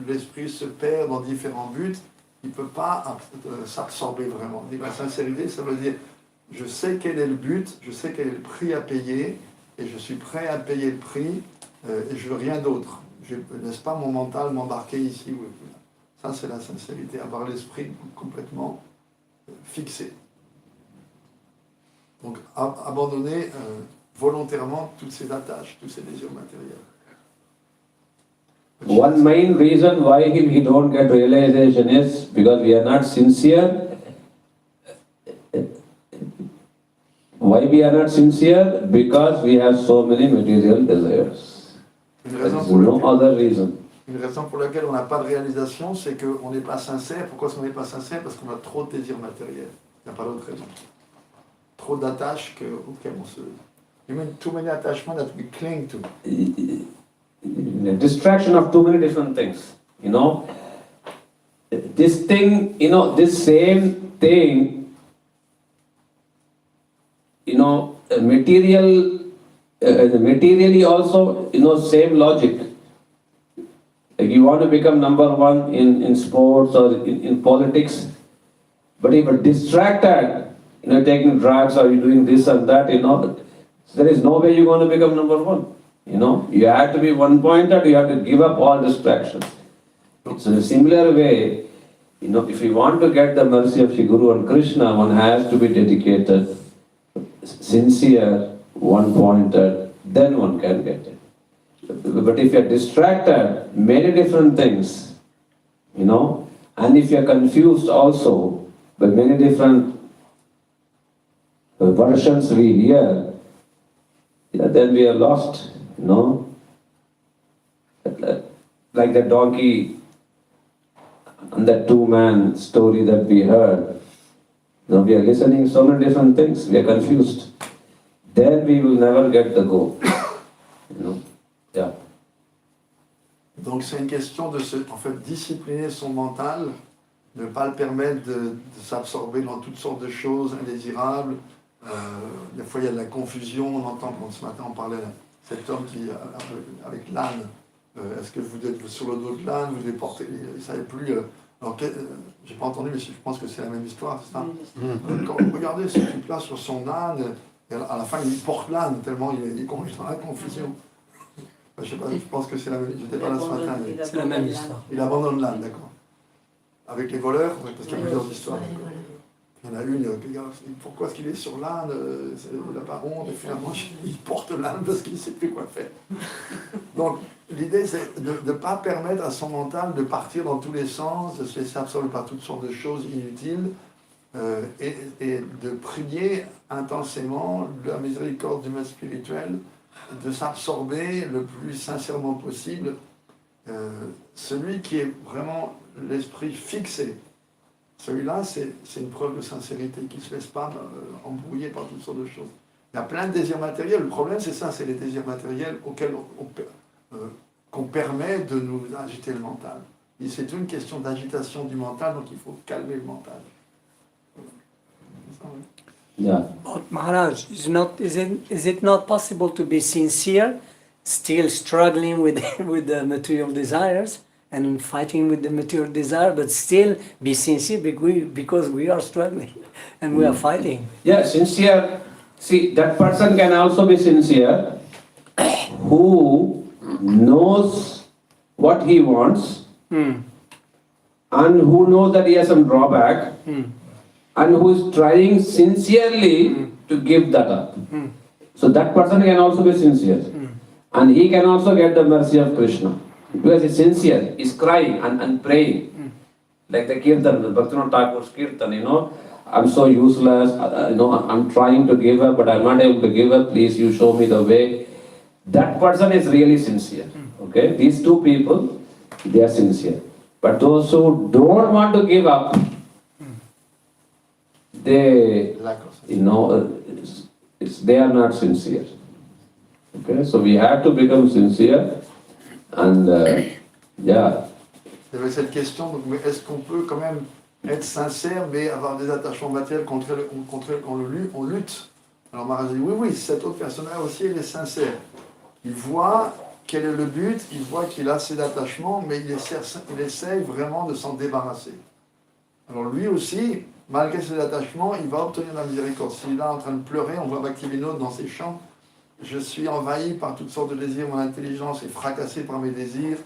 l'esprit se perd dans différents buts, il ne peut pas s'absorber vraiment. Il dit, la sincérité, ça veut dire, je sais quel est le but, je sais quel est le prix à payer, et je suis prêt à payer le prix et je veux rien d'autre. Je ne laisse pas mon mental m'embarquer ici ou là. Ça, c'est la sincérité, avoir l'esprit complètement fixé. Donc, abandonner volontairement toutes ces attaches, tous ces désirs matériels. One main reason why we don't get realization is because we are not sincere. Why we are not sincere? Because we have so many material desires. There is no other reason. Une raison pour laquelle on n'a pas de réalisation, c'est qu'on n'est pas sincère. Pourquoi est-ce qu'on n'est pas sincère? Parce qu'on a trop de désirs matériels. Il n'y a pas d'autre raison. Trop d'attaches auxquelles on se... You mean too many attachments that we cling to. A distraction of too many different things. You know, this thing, you know, this same thing, you know, materially also, you know, same logic. Like you want to become number one in sports or in politics, but if you're distracted, you know, taking drugs or you're doing this and that, you know, there is no way you're going to become number one. You know, you have to be one-pointed, you have to give up all distractions. So in a similar way, you know, if you want to get the mercy of Shri Guru and Krishna, one has to be dedicated, sincere, one-pointed, then one can get it. But if you are distracted, many different things, you know, and if you are confused also by many different versions we hear, then we are lost, you know. Like the donkey and that two-man story that we heard. Now we are listening so many different things, we are confused. Then we will never get the goal, you know. Yeah. Donc c'est une question de en fait, discipliner son mental, ne pas le permettre de s'absorber dans toutes sortes de choses indésirables. Des fois il y a de la confusion, on entend, ce matin on parlait de cet homme qui, avec l'âne, est-ce que vous êtes sur le dos de l'âne, vous devez porter, il ne savait plus. Alors, j'ai pas entendu, mais je pense que c'est la même histoire, c'est ça. Regardez ce type-là sur son âne, et à la fin il porte l'âne, tellement il est dans la confusion. Je sais pas, je pense que c'est la même, j'étais pas là ce matin, mais C'est la même histoire. il abandonne l'âne, d'accord. Avec les voleurs, parce qu'il y a plusieurs histoires. Il y en a une, pourquoi est-ce qu'il est sur l'âne, il n'a pas honte, et finalement il porte l'âne parce qu'il ne sait plus quoi faire. Donc l'idée c'est de ne pas permettre à son mental de partir dans tous les sens, de se laisser absorber par toutes sortes de choses inutiles, et de prier intensément la miséricorde du maître spirituel, de s'absorber le plus sincèrement possible. Celui qui est vraiment l'esprit fixé, celui-là, c'est une preuve de sincérité, qui ne se laisse pas embrouiller par toutes sortes de choses. Il y a plein de désirs matériels. Le problème, c'est ça, c'est les désirs matériels auxquels qu'on permet de nous agiter le mental. Et c'est une question d'agitation du mental, donc il faut calmer le mental. Yeah. But Maharaj, is it not possible to be sincere, still struggling with the material desires and fighting with the material desire, but still be sincere because we are struggling and we are fighting? Yeah, sincere. See, that person can also be sincere who knows what he wants and who knows that he has some drawback and who is trying sincerely to give that up. So that person can also be sincere. And he can also get the mercy of Krishna. Because he's sincere, he's crying and praying. Like the Kirtan, the Bhaktivinoda Thakur's Kirtan, you know, I'm so useless, you know, I'm trying to give up, but I'm not able to give up, please you show me the way. That person is really sincere. Okay, these two people, they are sincere. But those who don't want to give up, they, you know, they are not sincere. Okay, so we have to become sincere and yeah. Il y avait cette question, donc, mais est-ce qu'on peut quand même être sincère mais avoir des attachements matériels contre lesquels on lutte? Alors Maharaj dit oui, cet autre personnage aussi il est sincère. Il voit quel est le but, il voit qu'il a ses attachements, mais il essaye vraiment de s'en débarrasser. Alors lui aussi, malgré ses attachements, il va obtenir la miséricorde. S'il est là en train de pleurer, on voit Bhaktivedhanta dans ses chants, je suis envahi par toutes sortes de désirs, mon intelligence est fracassée par mes désirs,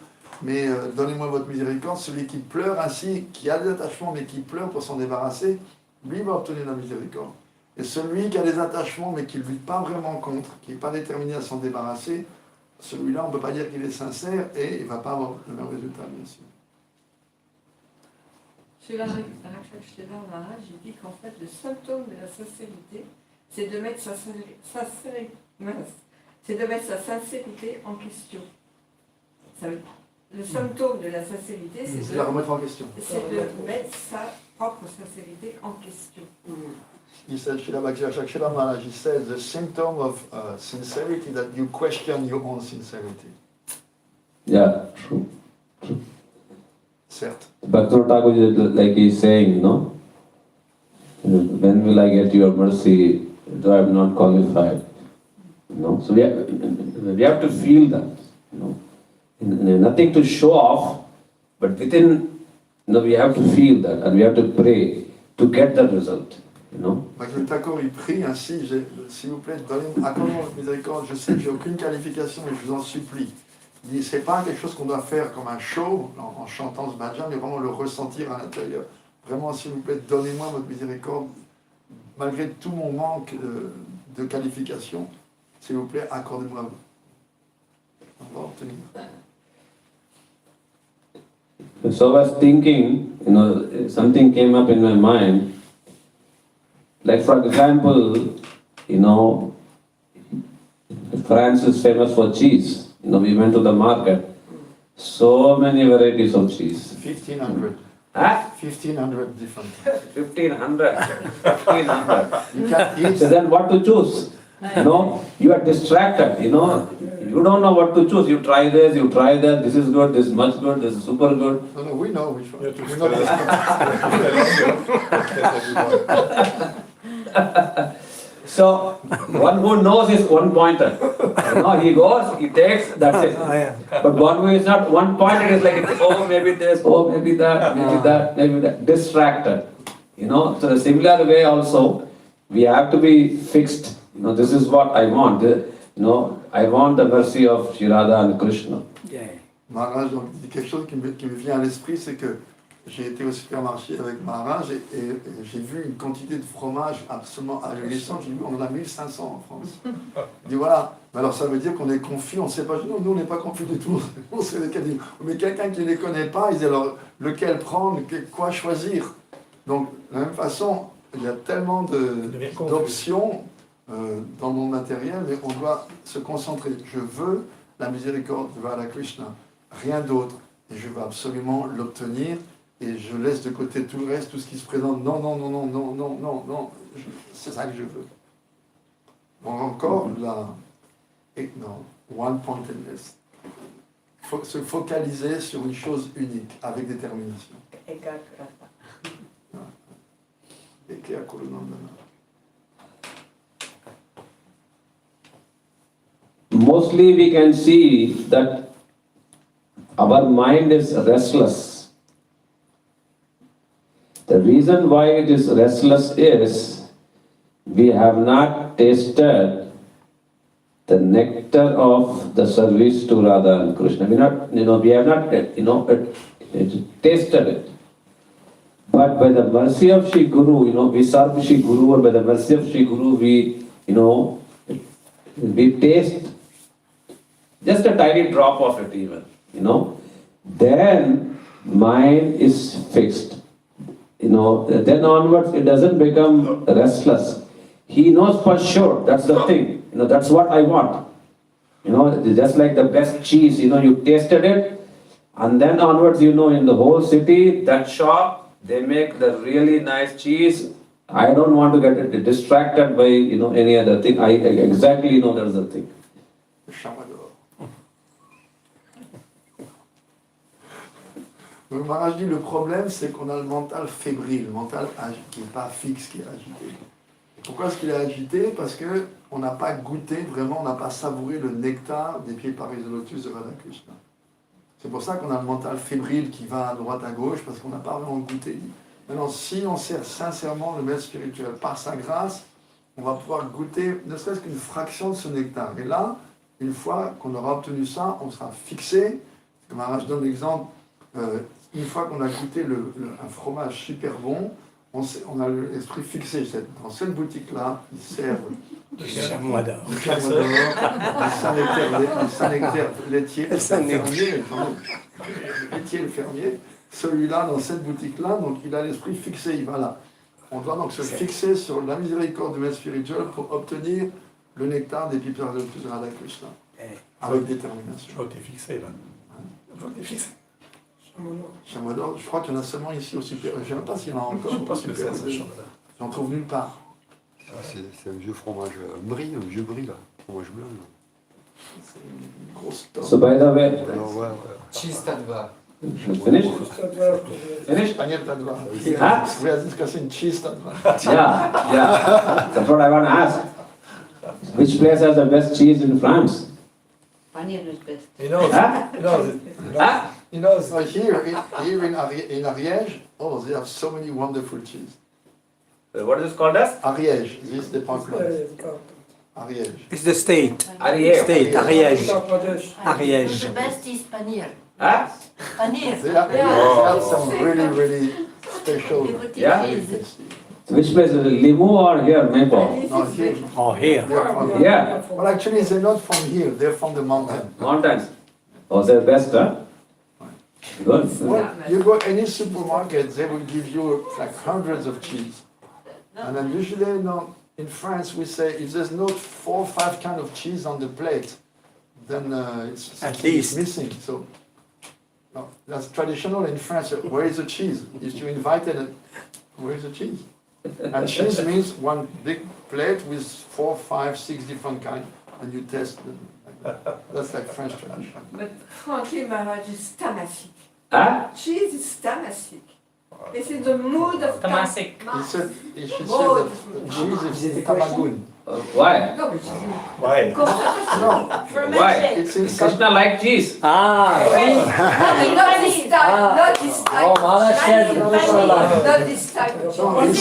mais donnez-moi votre miséricorde. Celui qui pleure ainsi, qui a des attachements, mais qui pleure pour s'en débarrasser, lui va obtenir la miséricorde. Et celui qui a des attachements, mais qui ne lutte pas vraiment contre, qui n'est pas déterminé à s'en débarrasser, celui-là, on ne peut pas dire qu'il est sincère et il ne va pas avoir le même résultat, bien sûr. Chez la Maharaj, j'ai dit qu'en fait, le symptôme de la sincérité, c'est de mettre sa sincérité en question. Le symptôme de la sincérité, c'est de la remettre en question. C'est de mettre sa propre sincérité en question. He said, Srila Maharaj, he says, the symptom of sincerity that you question your own sincerity. Yeah, true. Certes. Bhaktivinoda Thakur, like he's saying, when will I get your mercy, though I am not qualified? So we have to feel that, nothing to show off, but within, we have to feel that, and we have to pray to get the result. Bhaktivinoda Thakur, il prie ainsi, s'il vous plaît, accordez-moi votre miséricorde, je sais que j'ai aucune qualification, mais je vous en supplie. Il dit, c'est pas quelque chose qu'on doit faire comme un show, en chantant ce bhajan, mais vraiment le ressentir à l'intérieur. Vraiment, s'il vous plaît, donnez-moi votre miséricorde, malgré tout mon manque de qualification, s'il vous plaît, accordez-moi. On va obtenir. So I was thinking, something came up in my mind. Like for example, France is famous for cheese. We went to the market. So many varieties of cheese. 1,500. Huh? 1,500 different. 1,500. 1,500. You can eat. So then what to choose? You are distracted, You don't know what to choose. You try this, you try that. This is good, this is much good, this is super good. No, we know which one. You have to We know So, one who knows is one pointer. He goes, he takes, that's it. But one who is not one pointer is like, oh, maybe this, oh, maybe that, maybe that, maybe that. Distracted. So the similar way also, we have to be fixed. This is what I want. I want the mercy of Shri Radha and Krishna. Yeah. Maharaj, donc, il y a quelque chose qui me vient à l'esprit, c'est que j'ai été au supermarché avec Maharaj et j'ai vu une quantité de fromage absolument ahurissante. J'ai vu, on en a 1500 en France. Il dit voilà, mais alors ça veut dire qu'on est confus, on ne sait pas. Non, nous on n'est pas confus du tout. On sait lesquels. Mais quelqu'un qui ne les connaît pas, il dit alors lequel prendre, quoi choisir. Donc de la même façon, il y a tellement d'options dans le monde matériel, mais on doit se concentrer. Je veux la miséricorde de Radha Krishna, rien d'autre. Et je veux absolument l'obtenir. Et je laisse de côté tout le reste, tout ce qui se présente. Non, non, non, non, non, non, non, non. C'est ça que je veux. Donc encore one-pointedness. Il faut se focaliser sur une chose unique, avec détermination. Mostly we can see that our mind is restless. The reason why it is restless is we have not tasted the nectar of the service to Radha and Krishna. We have not tasted it. But by the mercy of Shri Guru, we serve Shri Guru, and by the mercy of Shri Guru, we taste just a tiny drop of it even, Then mind is fixed. Then onwards it doesn't become restless. He knows for sure, that's the thing. That's what I want. Just like the best cheese, you tasted it, and then onwards, in the whole city, that shop, they make the really nice cheese. I don't want to get distracted by, any other thing. I exactly know that's the thing. Donc Maharaj dit, le problème, c'est qu'on a le mental fébrile, le mental qui n'est pas fixe, qui est agité. Pourquoi est-ce qu'il est agité? Parce qu'on n'a pas goûté, vraiment, on n'a pas savouré le nectar des pieds paris de lotus de Radha Krishna. C'est pour ça qu'on a le mental fébrile qui va à droite, à gauche, parce qu'on n'a pas vraiment goûté. Maintenant, si on sert sincèrement le maître spirituel par sa grâce, on va pouvoir goûter ne serait-ce qu'une fraction de ce nectar. Et là, une fois qu'on aura obtenu ça, on sera fixé. Maharaj donne l'exemple, une fois qu'on a goûté un fromage super bon, on a l'esprit fixé. Dans cette boutique-là, ils servent Du chamois d'or. du Saint-Nectaire laitier, le fermier. Celui-là, dans cette boutique-là, donc il a l'esprit fixé, il va là. On doit donc se fixer sur la miséricorde du maître spirituel pour obtenir le nectar des pipes de Radha Krishna. Avec détermination. Je vois que t'es fixé là. Je vois que t'es fixé. Chamois d'or, je crois qu'il y en a seulement ici au super. Je ne sais même pas s'il y en a encore. Je pense que c'est ça. J'en trouve nulle part. C'est un vieux fromage, un vieux brie là, fromage blanc. Là. C'est une grosse tonne. So by the way, Alors, ouais. Cheese tadva. finish? Finish? Panier tadva. Huh? We are discussing cheese tadva. Yeah. That's what I want to ask. Which place has the best cheese in France? Panier is best. He knows. Huh? He knows. Huh? He knows. So here in Ariège, oh, they have so many wonderful cheese. What is this called as? Ariège, this is the Panclone. Ariège. It's the state. Ariel. State, Ariège. Ariège. The best is paneer. Huh? Paneer. They have some really special. Yeah. Which place? Limu or here, Maple? No, here. Oh, here. They're from, Yeah, well, actually, they're not from here. They're from the mountain. mountains. Oh, they're best, huh? Good. Well, you go any supermarket, they will give you like hundreds of cheese. And then usually, in France, we say if there's not 4 or 5 kind of cheese on the plate, then it's least. missing. So no, that's traditional in France. Where is the cheese? If you invited, where is the cheese? And cheese means one big plate with 4, 5, 6 different kinds, and you test them. That's like French tradition. But frankly, Maharaj is tamasic. Huh? Cheese is tamasic. This is the mood of Tamasic. He said he should say that cheese is tamagun. Why? No, but Why? comme ça, No, Why? it's in Krishna like cheese. Ah, oui. not this time, not this time. Oh, Maharaj said Krishna like. Not this time. No, it's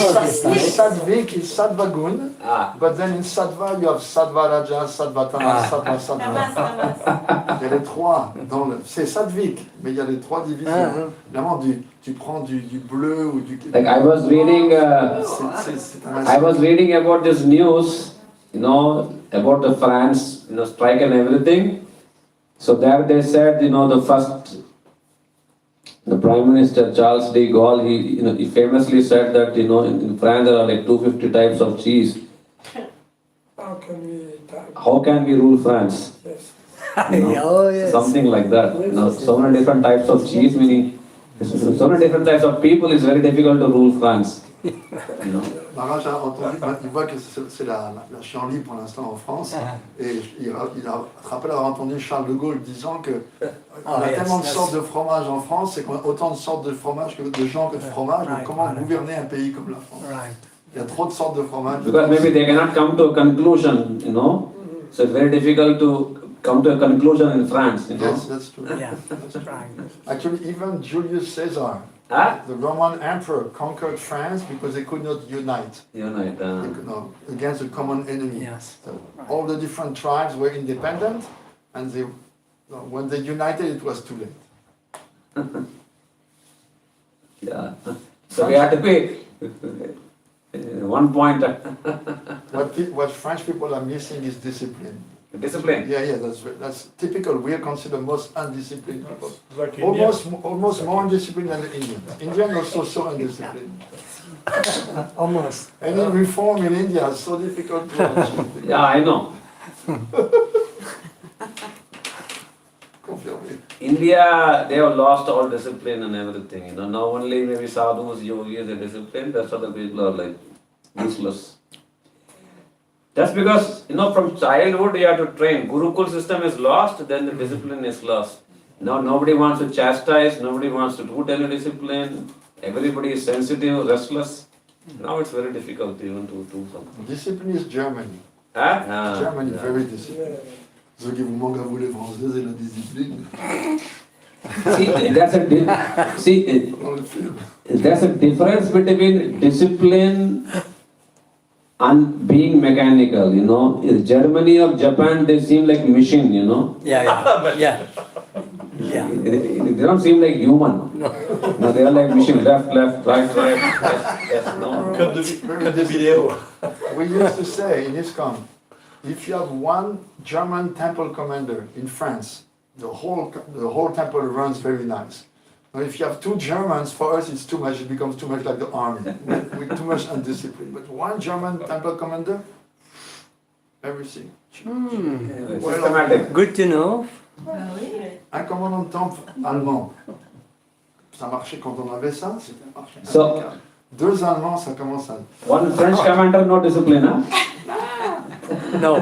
Sadvik, it's Sadvagun, Ah. but then in Sattva you have Sattva Raja, Sattva Tamas, Sattva Sattva. Il y a les trois. C'est Sadvik, mais il y a les trois divisions. Évidemment, tu prends du bleu ou du. Like I was reading, I was reading about this news, about the France, strike and everything. So there they said, the Prime Minister Charles de Gaulle, he famously said that, in France there are like 250 types of cheese. How can we rule France? Oh, yes. Something like that. So many different types of cheese, meaning so many different types of people. It's very difficult to rule France. Maharaj a entendu, il voit que c'est la chienlit pour l'instant en France, et il te rappelle avoir entendu Charles de Gaulle disant que on a tellement de sortes de fromages en France, c'est qu'on a autant de sortes de fromages que de gens que de fromages, donc comment gouverner un pays comme la France? Il y a trop de sortes de fromages. Because maybe they cannot come to a conclusion, So it's very difficult to come to a conclusion in France, Yes, that's true. Yeah. Actually, even Julius Caesar, Huh? the Roman emperor, conquered France because they could not unite against a common enemy. Yes. So all the different tribes were independent, and when they united, it was too late. Yeah. So we have to be one point. What French people are missing is discipline. Discipline. Yeah, that's typical. We are considered most undisciplined people. Like India. Almost more undisciplined than the Indians. Indians are also so undisciplined. Almost. Any reform in India is so difficult to achieve. Yeah, I know. Confirmé. India, they have lost all discipline and everything. Now only maybe sadhus, yogis are disciplined. Rest of the people are like useless. That's because, from childhood you have to train. Gurukul system is lost, then the discipline is lost. Now nobody wants to chastise, nobody wants to do any discipline. Everybody is sensitive, restless. Now it's very difficult even to do something. Discipline is Germany. Huh? Germany is very disciplined. Ceux qui vous manquent à vous les Français, c'est la discipline. There's a difference between discipline and being mechanical, you know. In Germany or Japan, they seem like machine, you know. Yeah. They don't seem like human. No, they are like machine. Left, right, yes, no. Comme des vidéos. We used to say in ISKCON, if you have one German temple commander in France, the whole temple runs very nice. Now, if you have two Germans, for us it's too much. It becomes too much like the army, with too much undiscipline. But one German temple commander, everything. Systematic. Good to know. Un commandant de temple allemand, ça marchait quand on avait ça, c'était marché. So, Deux Allemands, ça commence à... one French commander, no discipline, huh? No.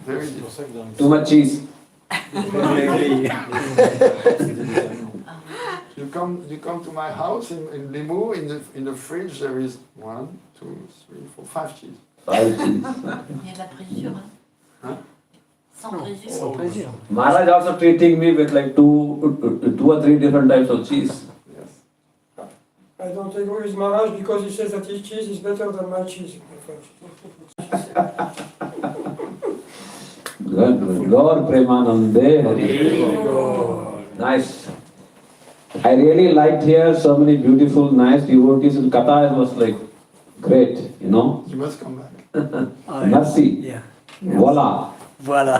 Very C'est deep. pour ça que dans les Too much cheese. You come to my house in Limoux, in the fridge there is 1, 2, 3, 4, 5 cheese. 5 cheese. Il y a de la présure. Hein? Sans présure. Sans plaisir. Maharaj also treating me with like two or three different types of cheese. Yes. I don't agree with Maharaj because he says that his cheese is better than my cheese. Good. Lord Premanande Hari. Nice. I really liked here so many beautiful, nice devotees in Katha. It was like great, you know. You must come back. Oh, Merci. Yeah. Voila. Voilà.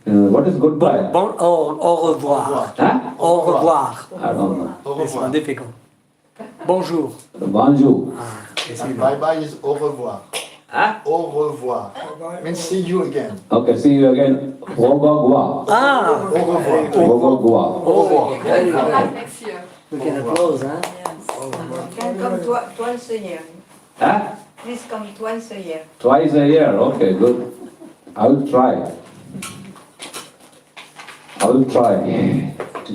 And what is goodbye? Bon, au revoir. Huh? Au revoir. I don't know. Au It's revoir. difficult. Bonjour. Bonjour. And bye-bye is au revoir. Huh? Au revoir. Means see you again. Okay, see you again. Ogogwa. Ah! Au revoir. Ogogwa. Au revoir. Come back next year. We can applause, huh? Can come twice a year. Huh? Please come twice a year. Twice a year. Okay, good. I will try.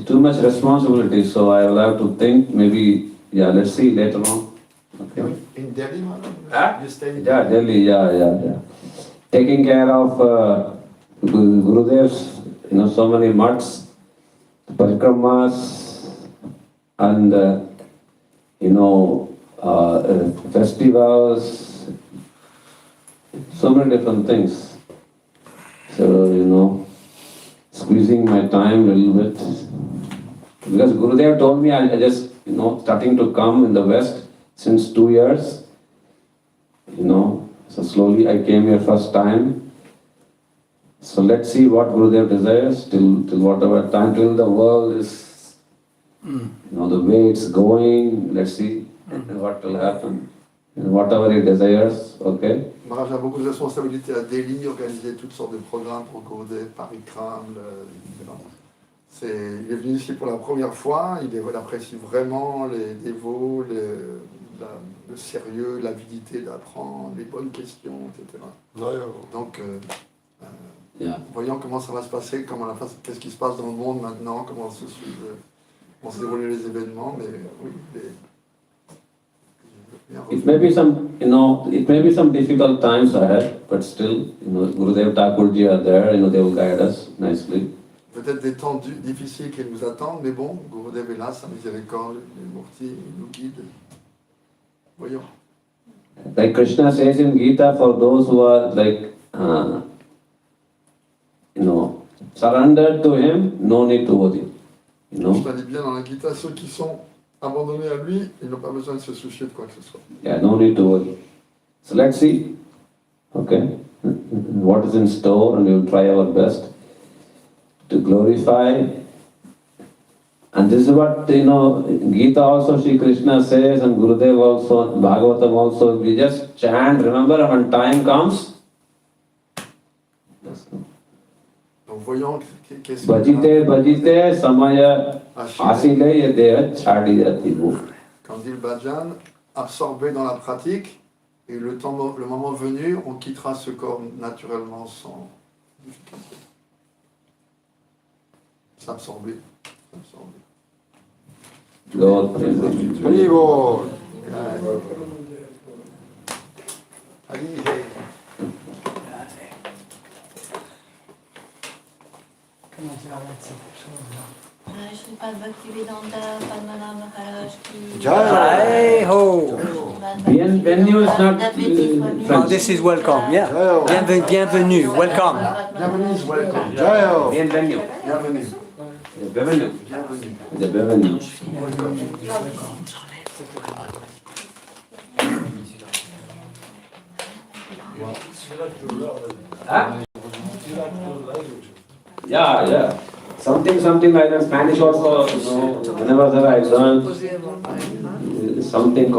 Too much responsibility, so I will have to think. Maybe, yeah. Let's see later on. Okay. In Delhi, madam? Huh? You stay in Yeah, Delhi. Yeah. Taking care of Gurudev's, so many mutts, parikramas, and festivals, so many different things. So, squeezing my time a little bit. Because Gurudev told me I just, starting to come in the West since 2 years. So slowly I came here first time. So let's see what Gurudev desires till whatever time, till the world is, the way it's going. Let's see what will happen. Whatever he desires, okay? Maharaj a beaucoup de responsabilités à Delhi, organiser toutes sortes de programmes pour Gurudev, Parikram, etc. Il est venu ici pour la première fois, il apprécie vraiment les dévots, le sérieux, l'avidité d'apprendre, les bonnes questions, etc. Donc, voyons comment ça va se passer, qu'est-ce qui se passe dans le monde maintenant, comment se dérouler les événements, mais oui, It may be some difficult times ahead, but still, Gurudev Thakurji are there, they will guide us nicely. Peut-être des temps difficiles qui nous attendent, mais bon, Gurudev est là, sa miséricorde, les Murti, il nous guide. Voyons. Like Krishna says in Gita, for those who are surrendered to him, no need to worry. Krishna dit bien dans la Gita, ceux qui sont abandonnés à lui, ils n'ont pas besoin de se soucier de quoi que ce soit. Yeah, no need to worry. So let's see, okay, what is in store, and we will try our best to glorify. And this is what, Gita also, Shri Krishna says, and Gurudev also, Bhagavatam also, we just chant, remember, when time comes, Donc voyons qu'est-ce Bhajite samaya asile yadeha chadiyati bhu. Quand dit le bhajan, absorbé dans la pratique, et le moment venu, on quittera ce corps naturellement sans difficulté. S'absorber. Lord Premanabh. Vivo! Sripad Bhaktivedhanta, Padmanabh Maharaj ki Jai ho! Maharaj Bienvenue is not Oh, French. this is welcome, yeah. Bienvenue, welcome. Bienvenue is welcome. Bienvenue. Bienvenue. Bienvenue. Bienvenue. The bienvenue. Huh? Yeah. Something like that. Spanish also, whenever that I learn something.